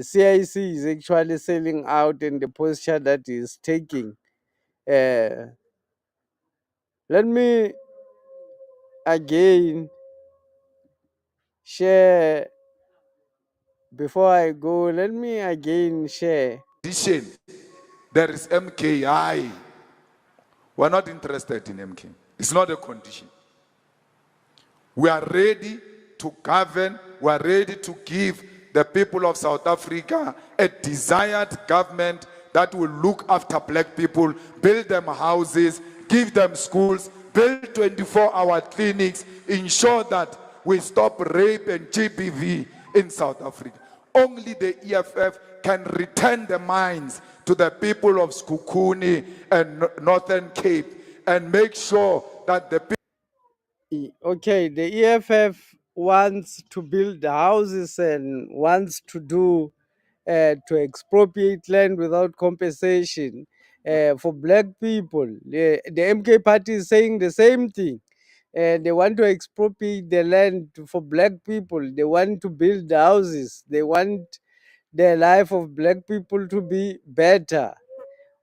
CIC is actually selling out in the posture that is taking. Uh, Let me again share before I go. Let me again share. Condition. There is MKI. We're not interested in MK. It's not a condition. We are ready to govern. We are ready to give the people of South Africa a desired government that will look after black people, build them houses, give them schools, build 24-hour clinics, ensure that we stop rape and GBV in South Africa. Only the EFF can return the minds to the people of Skukuni and Northern Cape and make sure that the people Okay, the EFF wants to build houses and wants to do to expropriate land without compensation for black people. The MK party is saying the same thing. They want to expropriate the land for black people. They want to build houses. They want the life of black people to be better.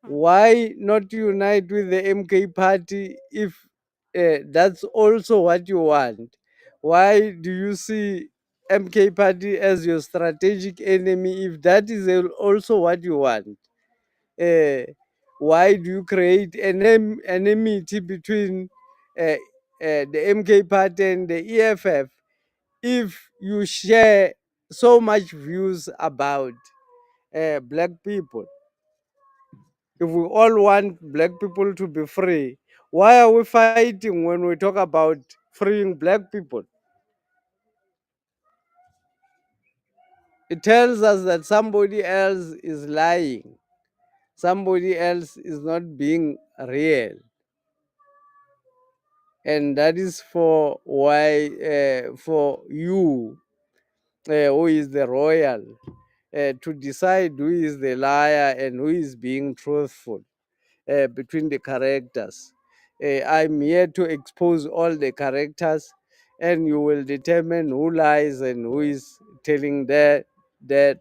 Why not unite with the MK party if that's also what you want? Why do you see MK party as your strategic enemy if that is also what you want? Uh, why do you create an enmity between the MK party and the EFF if you share so much views about black people? If we all want black people to be free, why are we fighting when we talk about freeing black people? It tells us that somebody else is lying, somebody else is not being real. And that is for why, for you, who is the royal, to decide who is the liar and who is being truthful. Between the characters. I'm here to expose all the characters, and you will determine who lies and who is telling the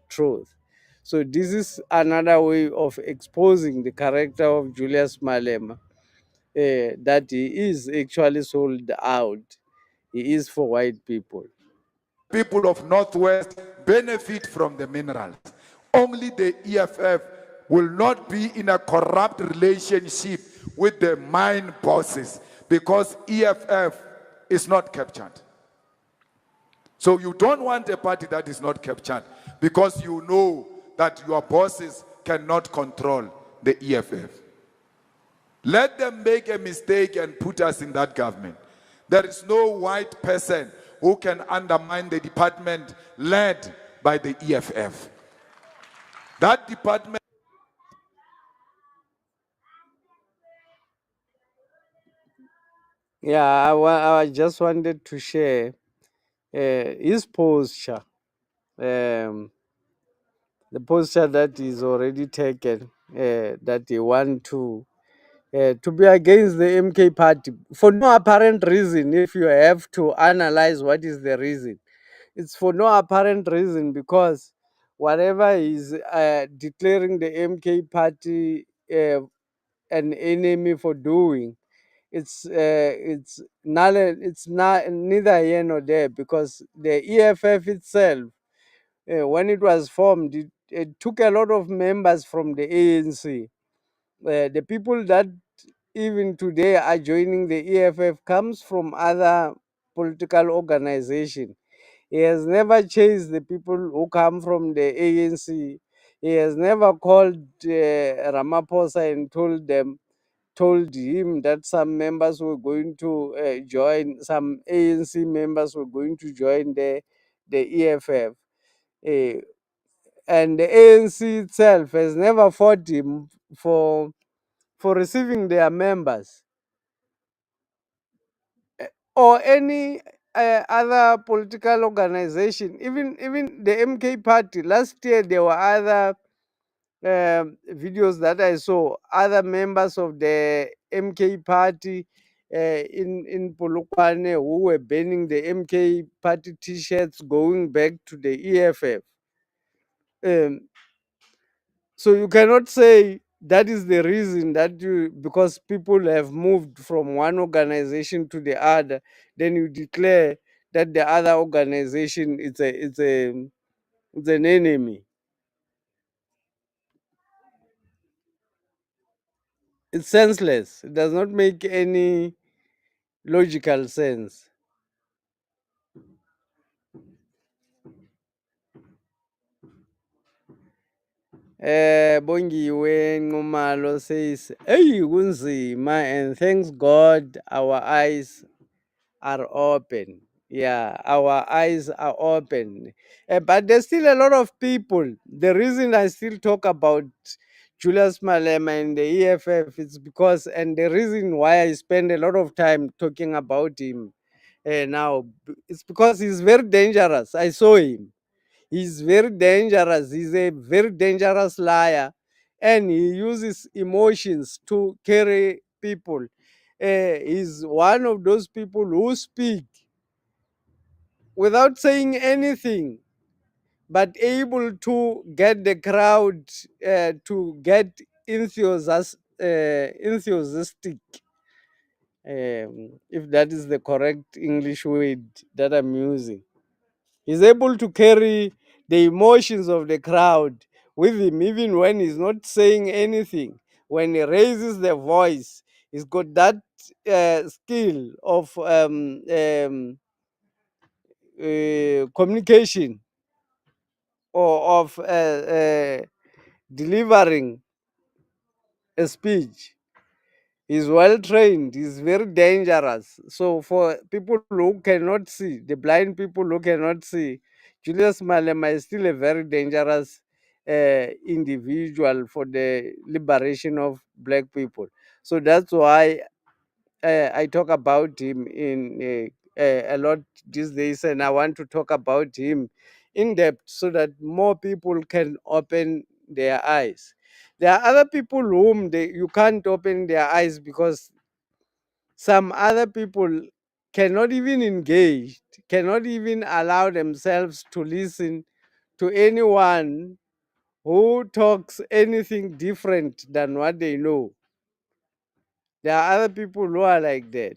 truth. So this is another way of exposing the character of Julius Malema, that he is actually sold out. He is for white people. people of Northwest benefit from the minerals. Only the EFF will not be in a corrupt relationship with the mine bosses because EFF is not captured. So you don't want a party that is not captured because you know that your bosses cannot control the EFF. Let them make a mistake and put us in that government. There is no white person who can undermine the department led by the EFF. That department. Yeah, I just wanted to share his posture. Um, the posture that is already taken, that they want to be against the MK party for no apparent reason. If you have to analyze what is the reason, it's for no apparent reason because whatever is declaring the MK party an enemy for doing. It's not neither here nor there, because the EFF itself, when it was formed, it took a lot of members from the ANC. The people that even today are joining the EFF comes from other political organization. He has never chased the people who come from the ANC. He has never called Ramaphosa and told him that some members were going to join, some ANC members were going to join the EFF. Eh, and the ANC itself has never fought him for receiving their members, or any other political organization. Even the MK party, last year there were other videos that I saw, other members of the MK party in Polokwane who were banning the MK party t-shirts going back to the EFF. Um, so you cannot say that is the reason that you, because people have moved from one organization to the other, then you declare that the other organization it's an enemy. It's senseless. It does not make any logical sense. Bongiwe Ngumalo says, "Hey, kunzima, and thanks God our eyes are open." Yeah, our eyes are open. But there's still a lot of people. The reason I still talk about Julius Malema and the EFF is because, and the reason why I spend a lot of time talking about him now, it's because he's very dangerous. I saw him. He's very dangerous. He's a very dangerous liar, and he uses emotions to carry people. He's one of those people who speak without saying anything, but able to get the crowd to get enthusiastic, if that is the correct English word that I'm using. He's able to carry the emotions of the crowd with him, even when he's not saying anything. When he raises the voice, he's got that skill of communication, or of delivering a speech. He's well trained. He's very dangerous. So for people who cannot see, the blind people who cannot see, Julius Malema is still a very dangerous individual for the liberation of black people. So that's why I talk about him in a lot these days, and I want to talk about him in depth so that more people can open their eyes. There are other people whom you can't open their eyes, because some other people cannot even engage, cannot even allow themselves to listen to anyone who talks anything different than what they know. There are other people who are like that.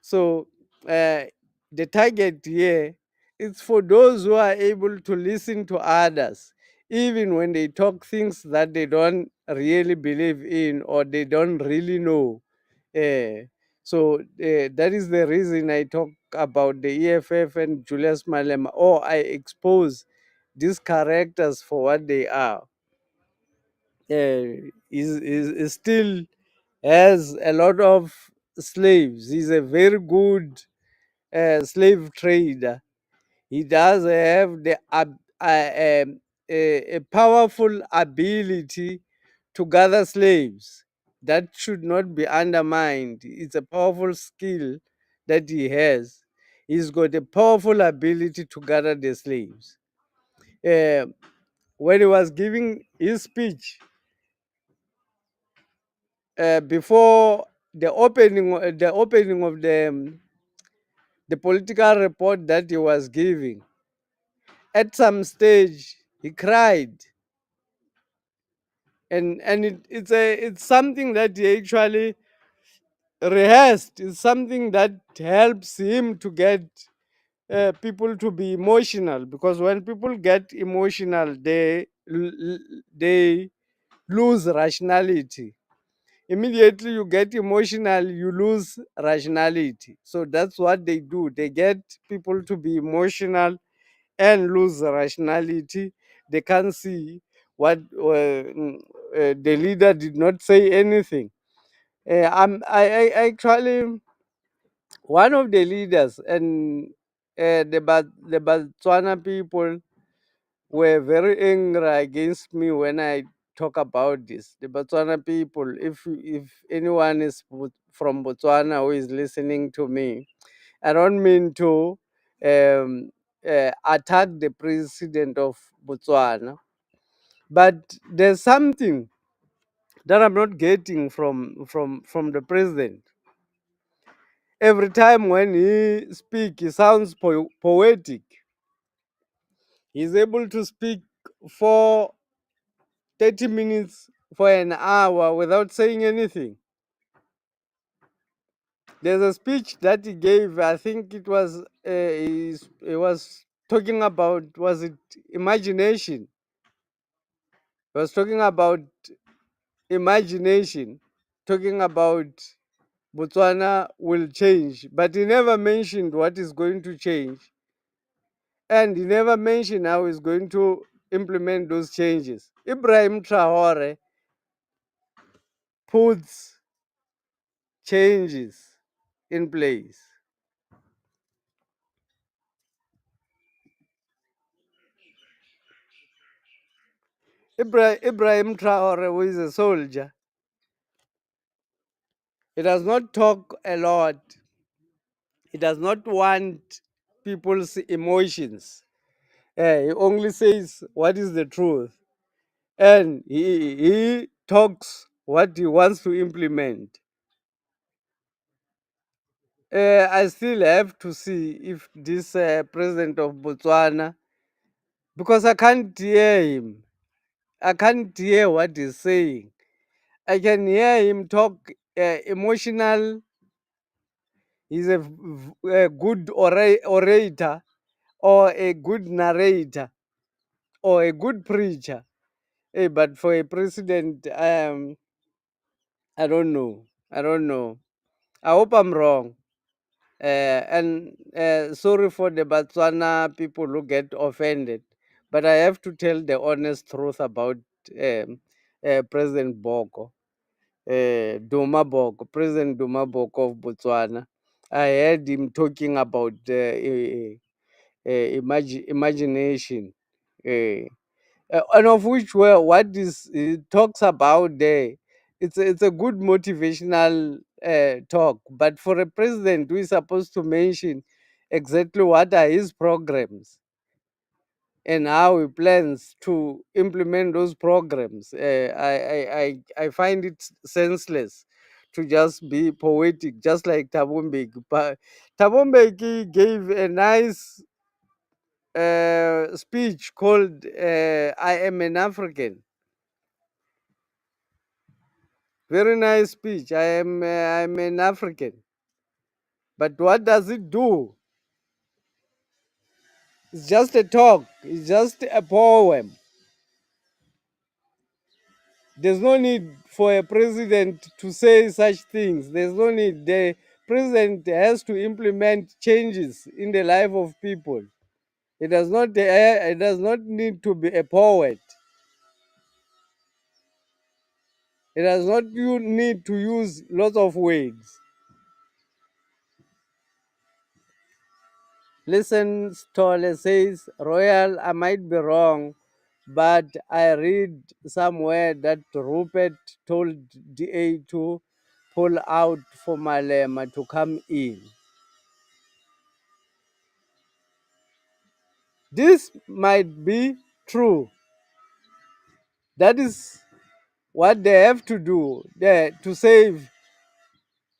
So the target here is for those who are able to listen to others, even when they talk things that they don't really believe in or they don't really know. Eh, that is the reason I talk about the EFF and Julius Malema, or I expose these characters for what they are. Is still has a lot of slaves. He's a very good slave trader. He does have a powerful ability to gather slaves. That should not be undermined. It's a powerful skill that he has. He's got a powerful ability to gather the slaves. Uh, when he was giving his speech, before the opening of the political report that he was giving, at some stage he cried. and it's something that he actually rehearsed. It's something that helps him to get people to be emotional, because when people get emotional, they lose rationality. Immediately you get emotional, you lose rationality. So that's what they do. They get people to be emotional and lose rationality. They can't see what the leader did not say anything. I actually one of the leaders, and the Botswana people were very angry against me when I talk about this. The Botswana people, if anyone is from Botswana who is listening to me, I don't mean to um, attack the president of Botswana, but there's something that I'm not getting from the president. Every time when he speaks, he sounds poetic. He's able to speak for 30 minutes, for an hour without saying anything. There's a speech that he gave, I think it was, he was talking about, was it imagination? He was talking about imagination, talking about Botswana will change, but he never mentioned what is going to change. And he never mentioned how he's going to implement those changes. Ibrahim Traore puts changes in place. Ibrahim Traore, who is a soldier, he does not talk a lot. He does not want people's emotions. He only says what is the truth. And he talks what he wants to implement. I still have to see if this president of Botswana, because I can't hear him. I can't hear what he's saying. I can hear him talk emotional. He's a good orator, or a good narrator, or a good preacher. But for a president, I don't know. I don't know. I hope I'm wrong. And sorry for the Botswana people who get offended, but I have to tell the honest truth about President Boko, President Duma Boko of Botswana. I heard him talking about imagination, uh, and of which, well, what is he talks about there, it's a good motivational talk. But for a president who is supposed to mention exactly what are his programs and how he plans to implement those programs, I find it senseless to just be poetic, just like Tabumbeki. But Tabumbeki gave a nice speech called "I Am an African." Very nice speech. I'm an African. But what does it do? It's just a talk. It's just a poem. There's no need for a president to say such things. There's no need. The president has to implement changes in the life of people. It does not need to be a poet. It does not need to use lots of words. Listen, Stolle says, Royal, I might be wrong, but I read somewhere that Rupert told DA to pull out for Malema to come in. This might be true. That is what they have to do there to save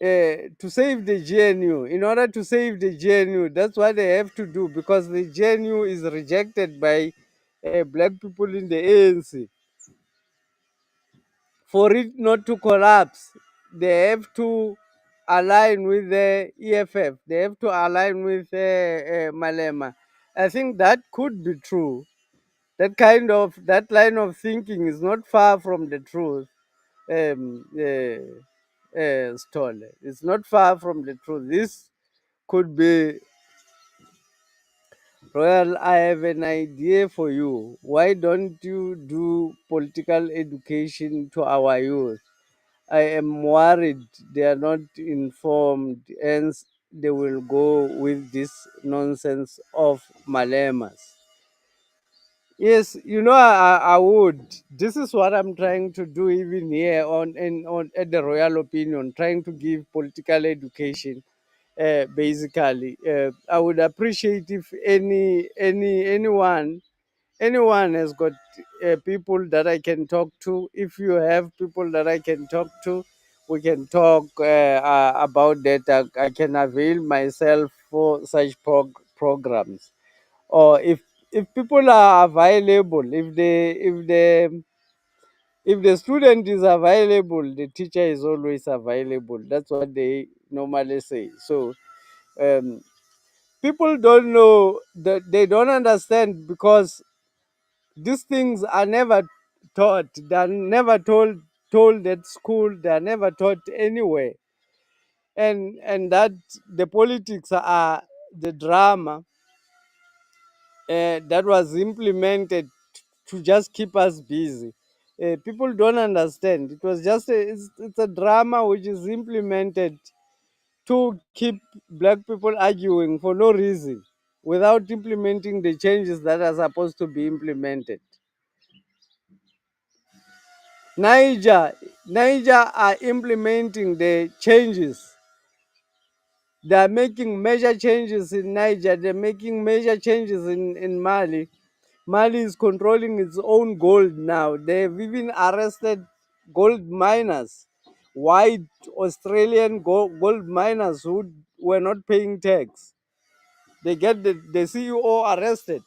the GNU. In order to save the GNU, that's what they have to do, because the GNU is rejected by black people in the ANC. For it not to collapse, they have to align with the EFF. They have to align with Malema. I think that could be true. That line of thinking is not far from the truth. Stolle. It's not far from the truth. This could be. Well, I have an idea for you. Why don't you do political education to our youth? I am worried they are not informed, hence they will go with this nonsense of Malemas. Yes, I would. This is what I'm trying to do even here on at the Royal Opinion, trying to give political education. Basically, I would appreciate if anyone has got people that I can talk to. If you have people that I can talk to, we can talk about that. I can avail myself for such programs. Or if people are available, if the student is available, the teacher is always available. That's what they normally say. So um, people don't know, that they don't understand, because these things are never taught. They are never told at school. They are never taught anywhere. And that the politics are the drama that was implemented to just keep us busy. People don't understand. It was just it's a drama which is implemented to keep black people arguing for no reason, without implementing the changes that are supposed to be implemented. Niger are implementing the changes. They are making major changes in Niger. They're making major changes in Mali. Mali is controlling its own gold now. They've even arrested gold miners, white Australian gold miners who were not paying tax. They get the CEO arrested.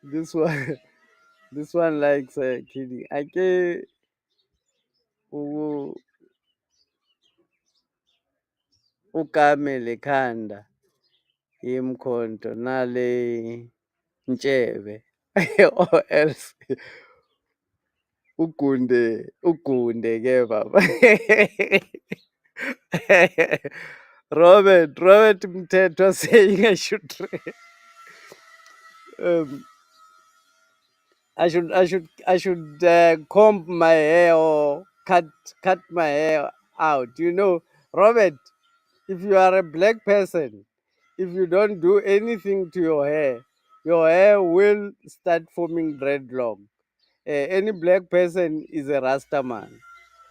This one, this one likes kidding. Ake u- ukamele khanda imkhonto nale ntshebe or else ugunde ke baba. Robert Mteto saying um, I should comb my hair or cut my hair out. Robert, if you are a black person, if you don't do anything to your hair will start forming dreadlock. Any black person is a Rasta man.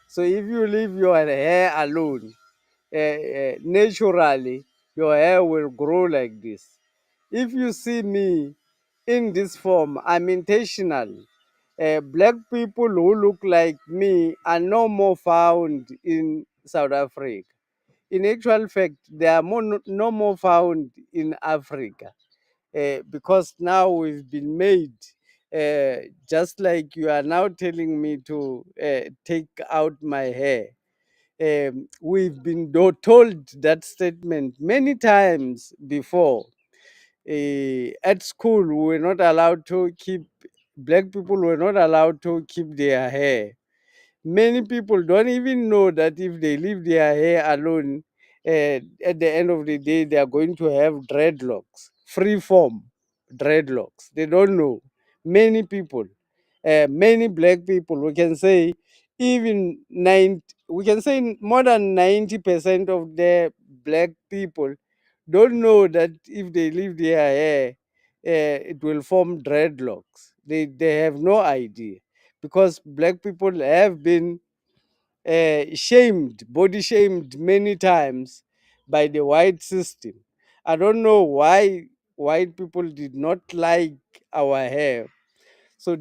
So if you leave your hair alone, naturally your hair will grow like this. If you see me in this form, I'm intentional. Black people who look like me are no more found in South Africa. In actual fact, they are no more found in Africa, because now we've been made, just like you are now telling me to take out my hair. We've been told that statement many times before. At school, we were not allowed to keep, black people were not allowed to keep their hair. Many people don't even know that if they leave their hair alone, at the end of the day, they are going to have dreadlocks, free form dreadlocks. They don't know. Many people, many black people, we can say even 90, we can say more than 90% of the black people don't know that if they leave their hair, it will form dreadlocks. They have no idea, because black people have been body shamed many times by the white system. I don't know why white people did not like our hair. So,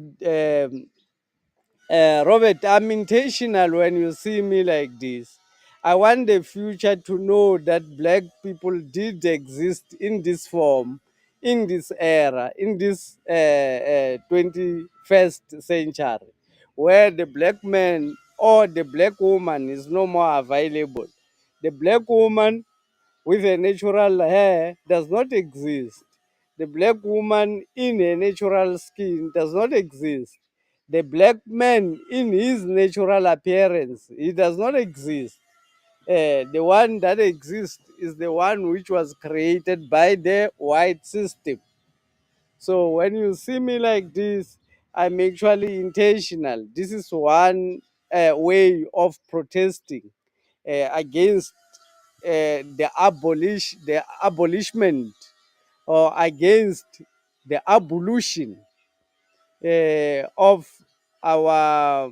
Robert, I'm intentional when you see me like this. I want the future to know that black people did exist in this form, in this era, in this 21st century, where the black man or the black woman is no more available. The black woman with a natural hair does not exist. The black woman in a natural skin does not exist. The black man in his natural appearance, he does not exist. The one that exists is the one which was created by the white system. So when you see me like this, I'm actually intentional. This is one way of protesting against the abolishment or against the abolition of our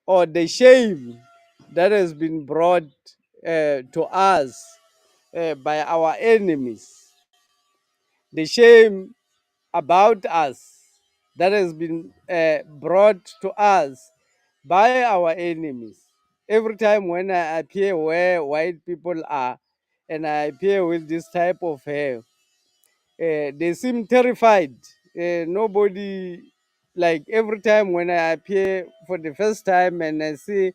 or the shame that has been brought to us by our enemies, the shame about us that has been brought to us by our enemies. Every time when I appear where white people are and I appear with this type of hair, they seem terrified. Nobody, like every time when I appear for the first time and I see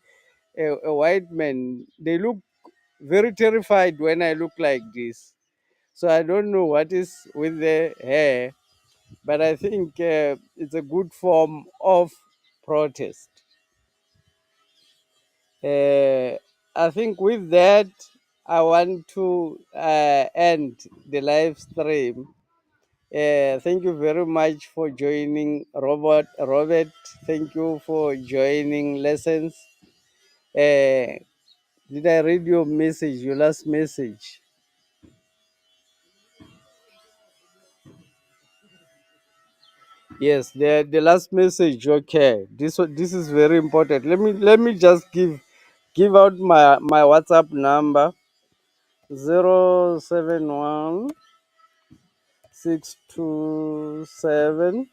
a white man, they look very terrified when I look like this. So I don't know what is with the hair, but I think it's a good form of protest. I think with that, I want to end the live stream. Thank you very much for joining, Robert. Robert, thank you for joining lessons. Uh, did I read your message, your last message? Yes, the last message. Okay, this is very important. Let me just give out my WhatsApp number: 071 627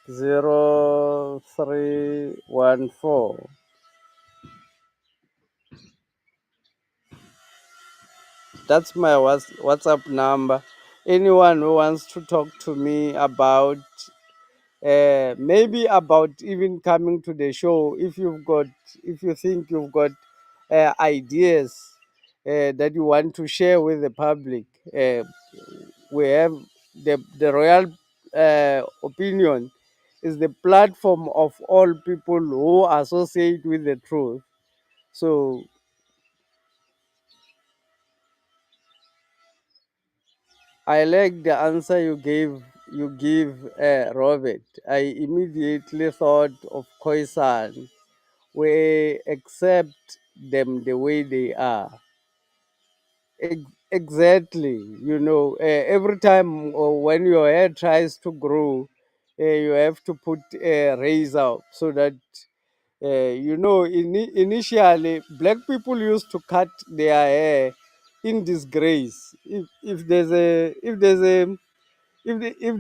0314. That's my WhatsApp number. Anyone who wants to talk to me about maybe about even coming to the show, if you think you've got ideas that you want to share with the public, we have the royal opinion is the platform of all people who associate with the truth. So I like the answer you give, Robert. I immediately thought of Khoisan. We accept them the way they are. Exactly. Every time when your hair tries to grow, you have to put a razor so that initially black people used to cut their hair in disgrace. If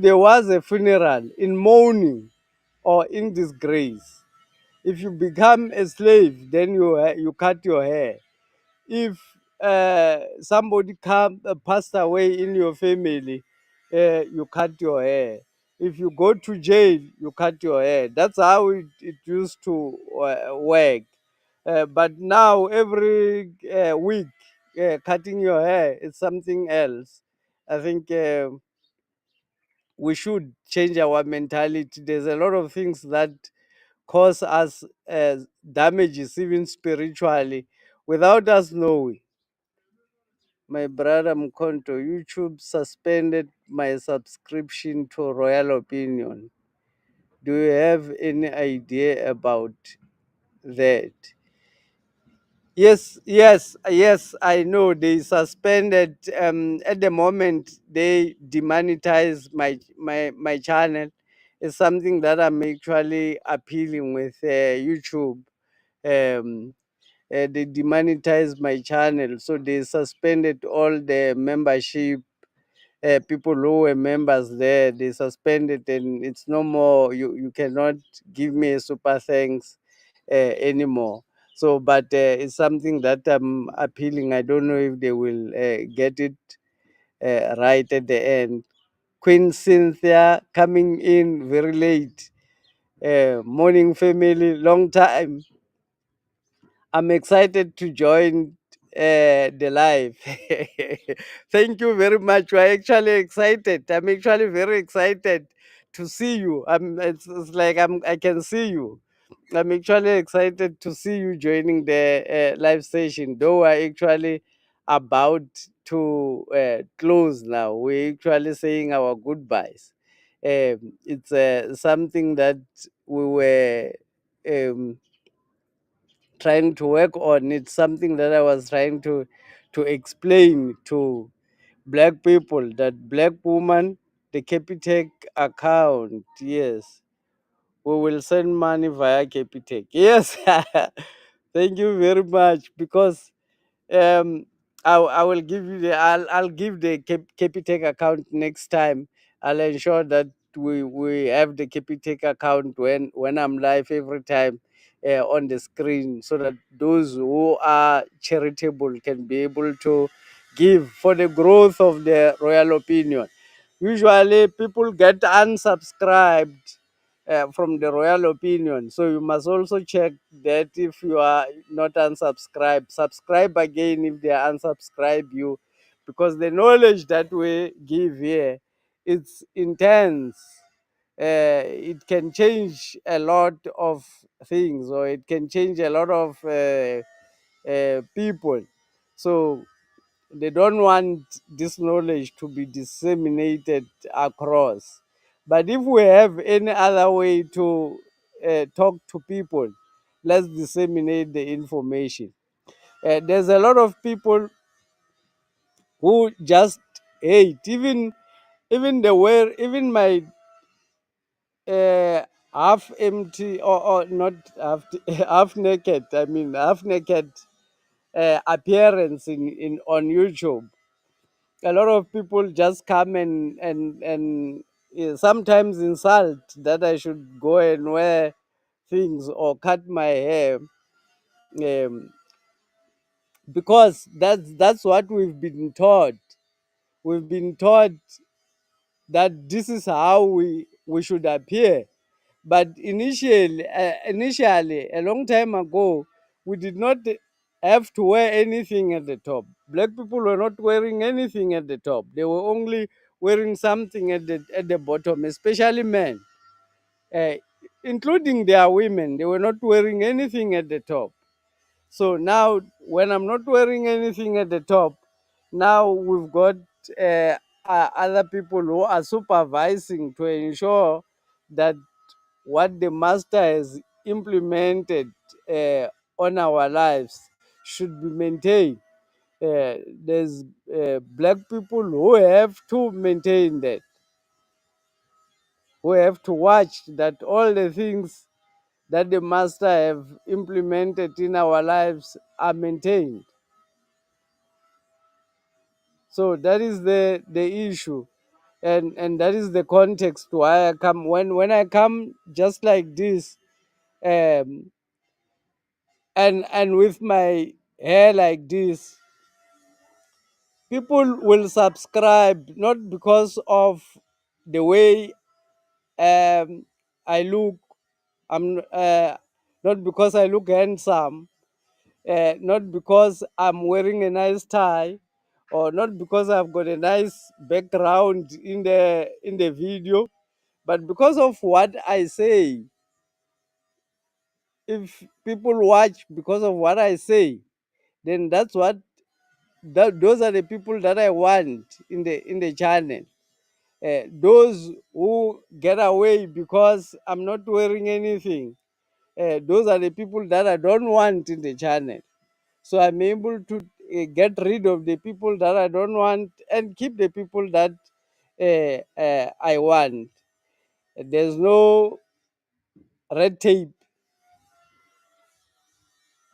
there was a funeral in mourning or in disgrace, if you become a slave, then you cut your hair. If somebody passed away in your family, you cut your hair. If you go to jail, you cut your hair. That's how it used to work. But now every week, cutting your hair is something else. I think we should change our mentality. There's a lot of things that cause us damages, even spiritually, without us knowing. My brother Mkonto, YouTube suspended my subscription to Royal Opinion. Do you have any idea about that? Yes, I know they suspended. At the moment, they demonetize my channel. It's something that I'm actually appealing with YouTube. Um, they demonetized my channel, so they suspended all the membership. People who were members there, they suspended, and it's no more. You cannot give me a super thanks. anymore. So, but it's something that I'm appealing. I don't know if they will get it right at the end. Queen Cynthia coming in very late. Morning family, long time. I'm excited to join the live. Thank you very much. We're actually excited. I'm actually very excited to see you. It's like I can see you. I'm actually excited to see you joining the live session. Though we're actually about to close now. We're actually saying our goodbyes. It's something that we were um, trying to work on. It's something that I was trying to explain to black people, that black woman, the Capitec account, yes, we will send money via Capitec. Yes, thank you very much, because um I will give you the I'll give the Capitec account next time. I'll ensure that we have the Capitec account when I'm live every time on the screen, so that those who are charitable can be able to give for the growth of the royal opinion. Usually people get unsubscribed from the royal opinion. So you must also check that if you are not unsubscribed, subscribe again if they unsubscribe you, because the knowledge that we give here, it's intense. It can change a lot of things, or it can change a lot of people. So they don't want this knowledge to be disseminated across. But if we have any other way to talk to people, let's disseminate the information. There's a lot of people who just hate, even the way, even my half empty, or not half, half naked. I mean, half naked appearance in on YouTube. A lot of people just come and sometimes insult that I should go and wear things or cut my hair, um, because that's what we've been taught. We've been taught that this is how we should appear. But initially, a long time ago, we did not have to wear anything at the top. Black people were not wearing anything at the top. They were only wearing something at the bottom, especially men, uh, including their women. They were not wearing anything at the top. So now, when I'm not wearing anything at the top, now we've got other people who are supervising to ensure that what the master has implemented on our lives should be maintained. There's black people who have to maintain that, who have to watch that all the things that the master have implemented in our lives are maintained. So that is the issue, and that is the context why I come. When I come just like this, um, and with my hair like this, people will subscribe, not because of the way I look. I'm not because I look handsome, not because I'm wearing a nice tie, or not because I've got a nice background in the video, but because of what I say. If people watch because of what I say, then those are the people that I want in the channel. Those who get away because I'm not wearing anything, those are the people that I don't want in the channel. So I'm able to get rid of the people that I don't want and keep the people that I want. There's no red tape.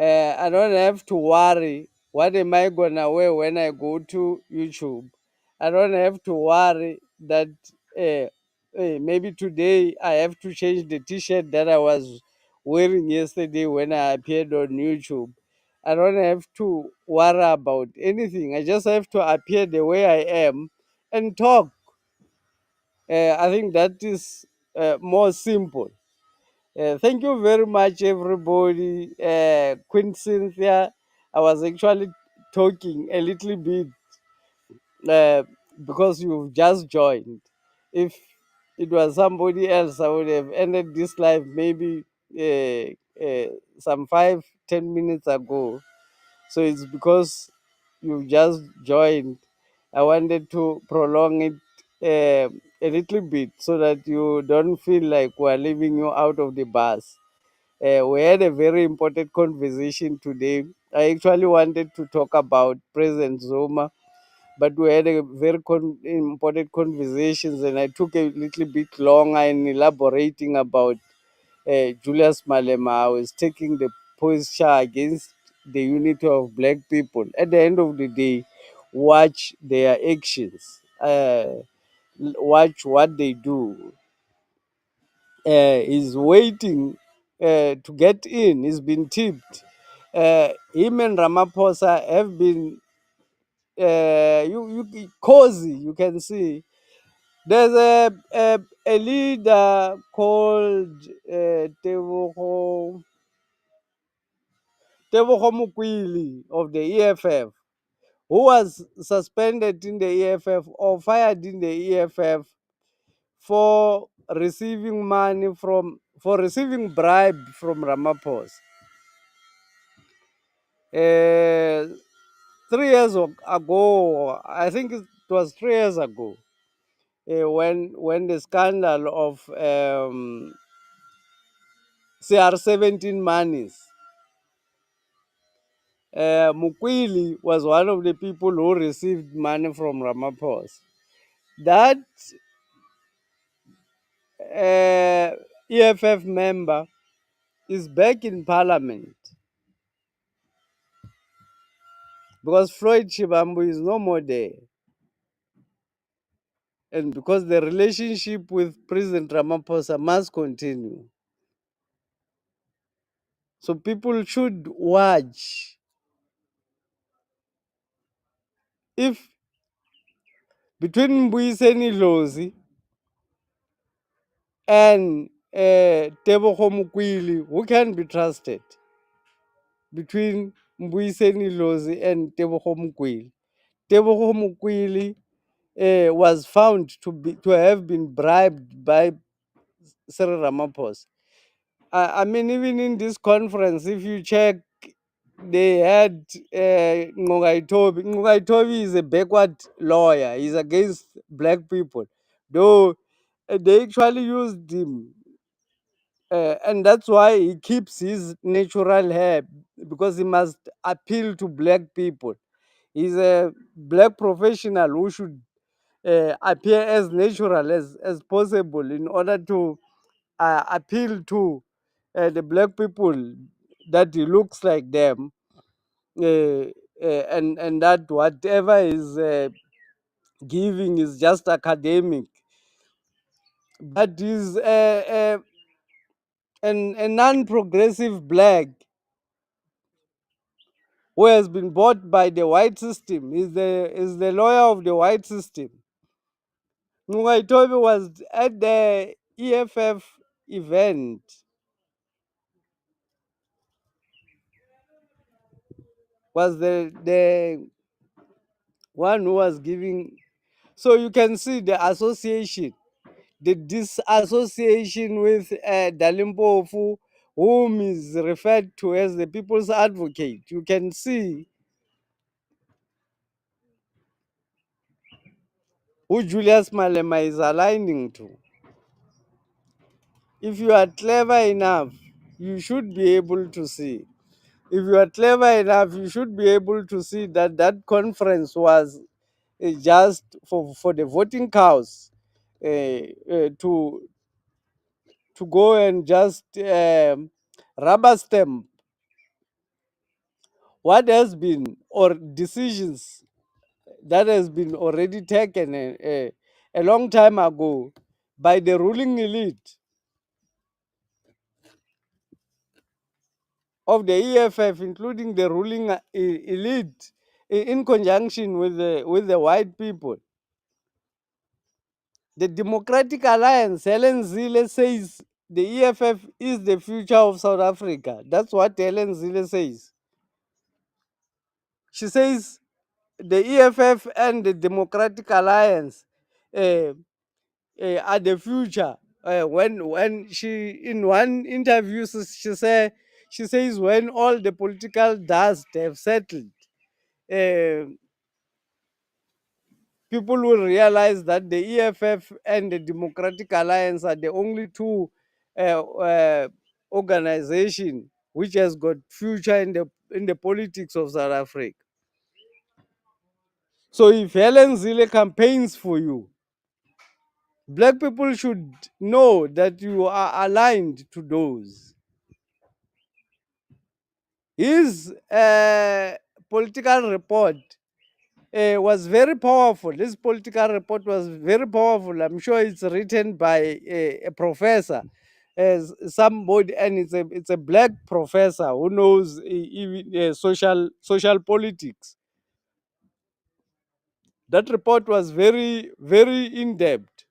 I don't have to worry what am I gonna wear when I go to YouTube. I don't have to worry that maybe today I have to change the T-shirt that I was wearing yesterday when I appeared on YouTube. I don't have to worry about anything. I just have to appear the way I am and talk. I think that is more simple. Thank you very much, everybody. Queen Cynthia, I was actually talking a little bit uh, because you've just joined. If it was somebody else, I would have ended this live maybe some 5-10 minutes ago. So it's because you just joined. I wanted to prolong it a little bit so that you don't feel like we're leaving you out of the bus. We had a very important conversation today. I actually wanted to talk about President Zuma, but we had a very important conversations, and I took a little bit longer in elaborating about Julius Malema. I was taking the posture against the unity of black people. At the end of the day, watch their actions, watch what they do. Is waiting to get in. He's been tipped. Him and Ramaphosa have been cozy. You can see there's a leader called Tebogo Mokwili of the EFF, who was suspended in the EFF or fired in the EFF for receiving money for receiving bribe from Ramaphosa. 3 years ago, I think it was 3 years ago, when the scandal of CR17 monies, Mukwili was one of the people who received money from Ramaphosa. That EFF member is back in parliament because Floyd Shibambu is no more there. And because the relationship with President Ramaphosa must continue. So people should watch. If between Mbuyiseni Lozi and Tebogo Mokwili, who can be trusted? Between Mbuyiseni Lozi and Tebogo Mokwili. Tebogo Mokwili was found to have been bribed by Cyril Ramaphosa. I mean, even in this conference, if you check, they had Ngogaitobi. Ngogaitobi is a backward lawyer. He's against black people. Though they actually used him. And that's why he keeps his natural hair, because he must appeal to black people. He's a black professional who should appear as natural as possible in order to appeal to the black people that he looks like them, and that whatever is giving is just academic. But he's a non-progressive black who has been bought by the white system. Is the lawyer of the white system. Toby was at the EFF event. Was the one who was giving. So you can see the association, the disassociation with Dalimpofu, whom is referred to as the people's advocate. You can see who Julius Malema is aligning to. If you are clever enough, you should be able to see. If you are clever enough, you should be able to see that that conference was just for the voting cows, to go and just rubber stamp what has been, or decisions that has been already taken a long time ago by the ruling elite. of the EFF, including the ruling elite, in conjunction with the white people. The Democratic Alliance, Helen Zille says the EFF is the future of South Africa. That's what Helen Zille says. She says the EFF and the Democratic Alliance uh, are the future. When she in one interview she says when all the political dust have settled, uh, people will realize that the EFF and the Democratic Alliance are the only two organization which has got future in the politics of South Africa. So if Helen Zille campaigns for you, black people should know that you are aligned to those. His political report was very powerful. This political report was very powerful. I'm sure it's written by a professor, as somebody, and it's a black professor who knows even social politics. That report was very in depth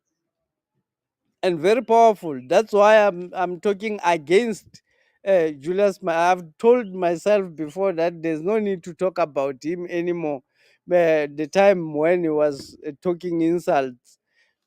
and very powerful. That's why I'm talking against Julius. I've told myself before that there's no need to talk about him anymore. The time when he was talking insults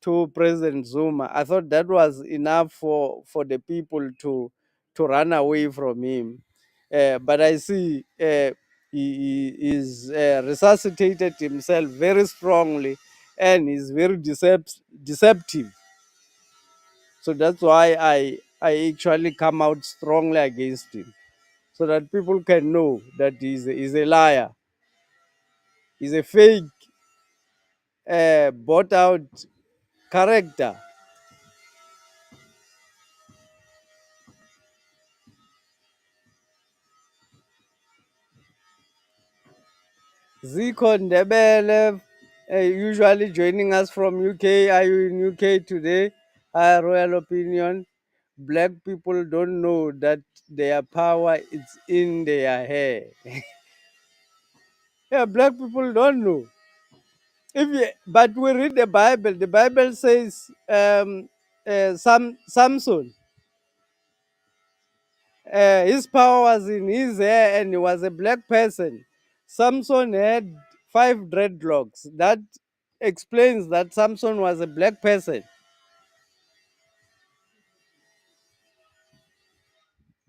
to President Zuma, I thought that was enough for the people to run away from him. But I see he is resuscitated himself very strongly, and is very deceptive. So that's why I actually come out strongly against him, so that people can know that he's a liar, he's a fake, bought out character. Zico Ndebele, usually joining us from UK. Are you in UK today? Royal opinion. Black people don't know that their power is in their hair. Yeah, black people don't know. But we read the Bible. The Bible says Samson, his power was in his hair, and he was a black person. Samson had 5 dreadlocks. That explains that Samson was a black person,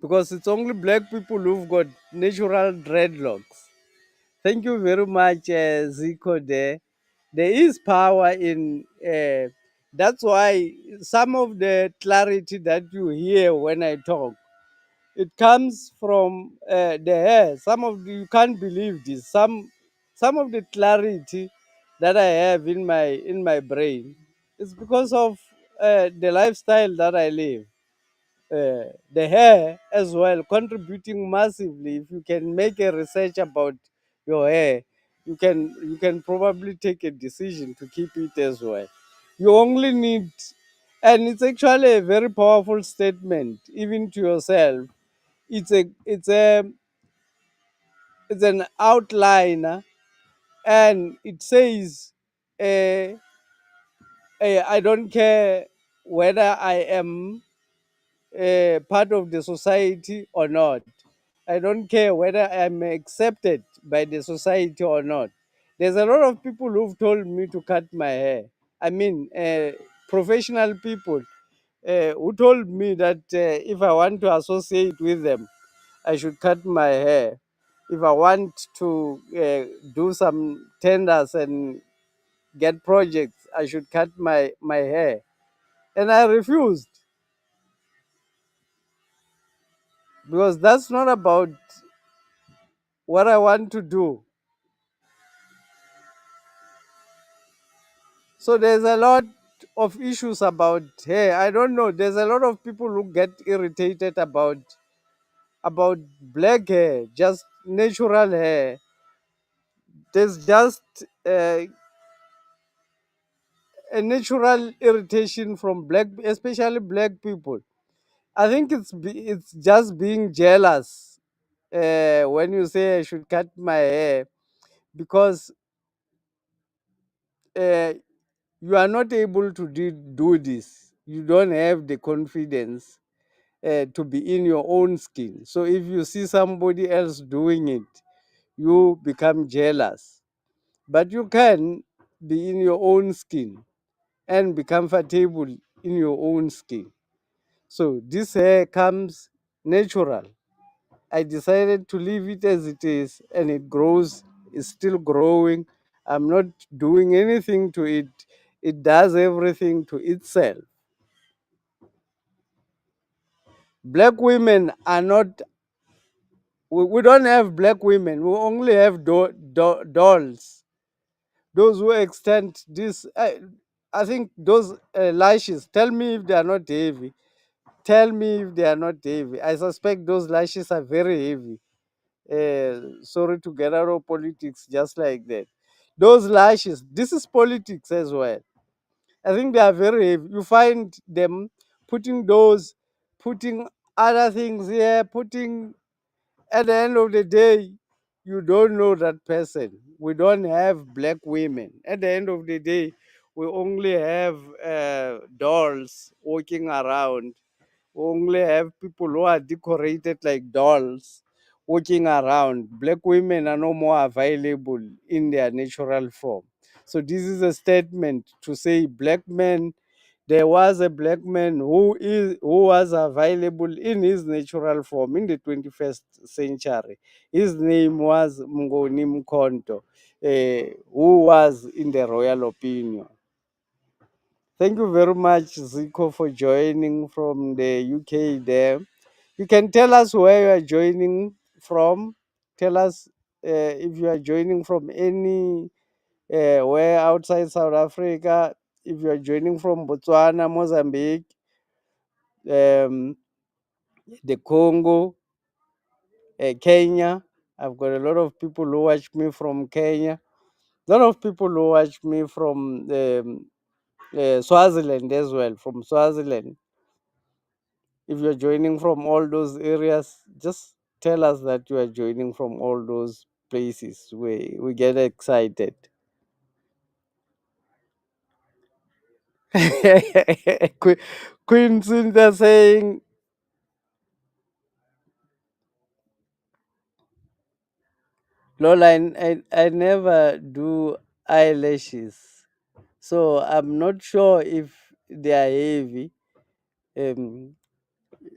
because it's only black people who've got natural dreadlocks. Thank you very much, Zico. There is power in. That's why some of the clarity that you hear when I talk, it comes from the hair. You can't believe this. Some of the clarity that I have in my brain is because of the lifestyle that I live. The hair as well contributing massively. If you can make a research about your hair, you can probably take a decision to keep it as well. You only need, and it's actually a very powerful statement even to yourself. It's a it's a it's an outline, and it says, uh, I don't care whether I am part of the society or not. I don't care whether I'm accepted by the society or not. There's a lot of people who've told me to cut my hair. I mean, professional people who told me that if I want to associate with them, I should cut my hair. If I want to do some tenders and get projects, I should cut my hair. And I refused, because that's not about what I want to do. So there's a lot of issues about hair. I don't know. There's a lot of people who get irritated about black hair, just natural hair. There's just a natural irritation from black, especially black people. I think it's just being jealous. when you say I should cut my hair, because uh, you are not able to do this. You don't have the confidence to be in your own skin. So if you see somebody else doing it, you become jealous. But you can be in your own skin and be comfortable in your own skin. So this hair comes natural. I decided to leave it as it is, and it grows, it's still growing. I'm not doing anything to it. It does everything to itself. Black women are not, we don't have black women, we only have dolls. Those who extend this, I think those lashes, tell me if they are not heavy. Tell me if they are not heavy. I suspect those lashes are very heavy. Sorry to get out of politics just like that. Those lashes, this is politics as well. I think they are very heavy. You find them putting those, putting other things here, putting, at the end of the day, you don't know that person. We don't have black women. At the end of the day, we only have dolls walking around. We only have people who are decorated like dolls walking around. Black women are no more available in their natural form. So this is a statement to say black men, there was a black man who was available in his natural form in the 21st century. His name was Mngoni Mkonto, who was in the royal opinion. Thank you very much, Zico, for joining from the UK there. You can tell us where you are joining from. Tell us if you are joining from any where outside South Africa, if you are joining from Botswana, Mozambique, um, the Congo, Kenya. I've got a lot of people who watch me from Kenya. A lot of people who watch me from Swaziland as well. From Swaziland, if you're joining from all those areas, just tell us that you are joining from all those places. We get excited. Queen Cynthia saying, Lola, I never do eyelashes. So I'm not sure if they are heavy. Um,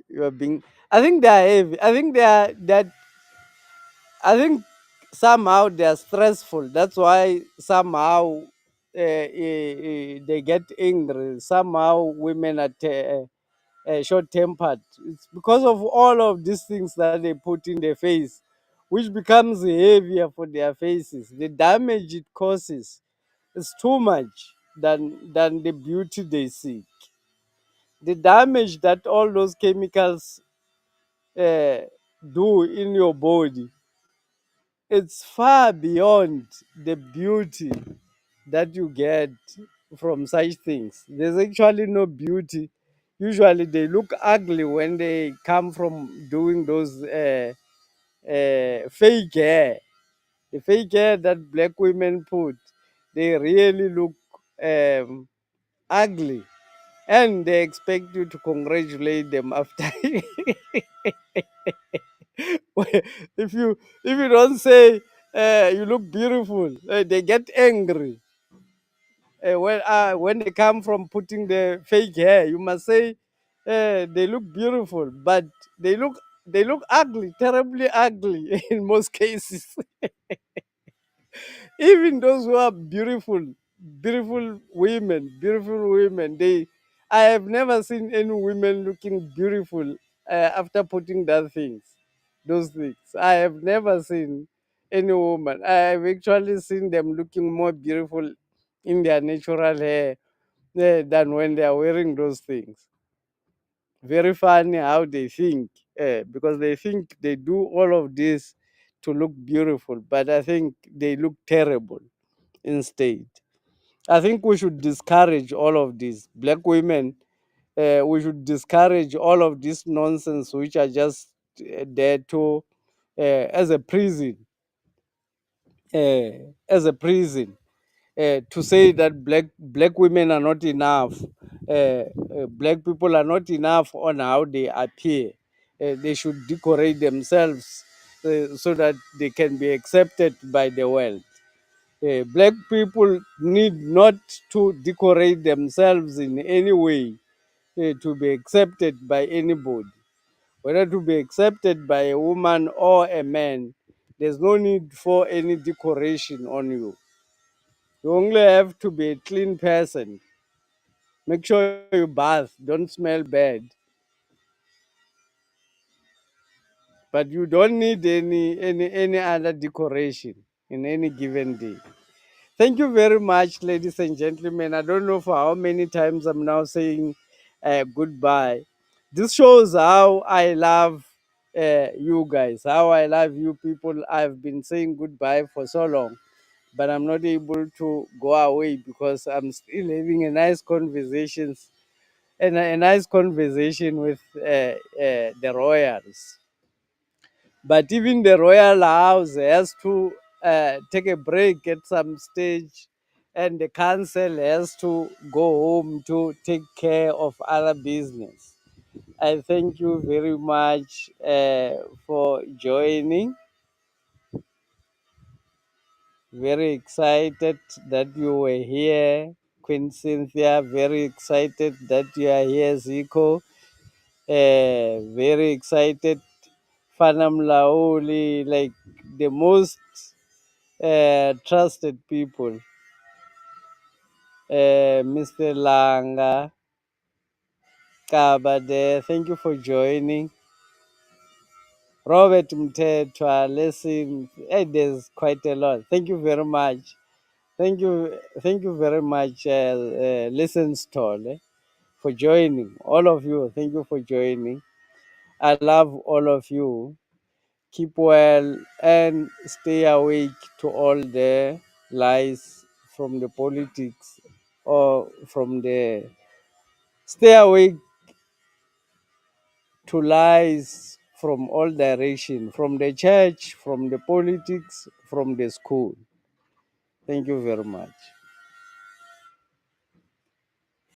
you are being. I think they are heavy. I think they are that. I think somehow they are stressful. That's why somehow they get angry. Somehow women are short tempered. It's because of all of these things that they put in their face, which becomes heavier for their faces. The damage it causes is too much than the beauty they seek. The damage that all those chemicals uh, do in your body, it's far beyond the beauty that you get from such things. There's actually no beauty. Usually they look ugly when they come from doing those fake hair. The fake hair that black women put, they really look um, ugly. And they expect you to congratulate them after. If you don't say you look beautiful, they get angry. When they come from putting the fake hair, you must say they look beautiful, but they look ugly, terribly ugly in most cases. Even those who are beautiful women, I have never seen any women looking beautiful after putting those things. I have never seen any woman. I have actually seen them looking more beautiful in their natural hair than when they are wearing those things. Very funny how they think, because they think they do all of this to look beautiful, but I think they look terrible instead. I think we should discourage all of this. Black women, we should discourage all of this nonsense which are just there to as a prison, uh, as a prison, to say that black women are not enough, black people are not enough on how they appear. They should decorate themselves so that they can be accepted by the world. Black people need not to decorate themselves in any way to be accepted by anybody, whether to be accepted by a woman or a man. There's no need for any decoration on you. You only have to be a clean person. Make sure you bath, don't smell bad. But you don't need any other decoration in any given day. Thank you very much, ladies and gentlemen. I don't know for how many times I'm now saying goodbye. This shows how I love you guys, how I love you people. I've been saying goodbye for so long, but I'm not able to go away because I'm still having a nice conversations and a nice conversation with the royals. But even the royal house has to take a break at some stage, and the council has to go home to take care of other business. I thank you very much for joining. Very excited that you were here, Queen Cynthia. Very excited that you are here, Zico. Very excited, Fanam Laoli, like the most trusted people. Mr. Langa, Kabade, thank you for joining. Robert Mtetwa, listen, there's quite a lot. Thank you very much. Thank you very much, Listen Stall, for joining. All of you, thank you for joining. I love all of you. Keep well and stay awake to all the lies from the politics or from the stay awake to lies from all direction, from the church, from the politics, from the school. Thank you very much.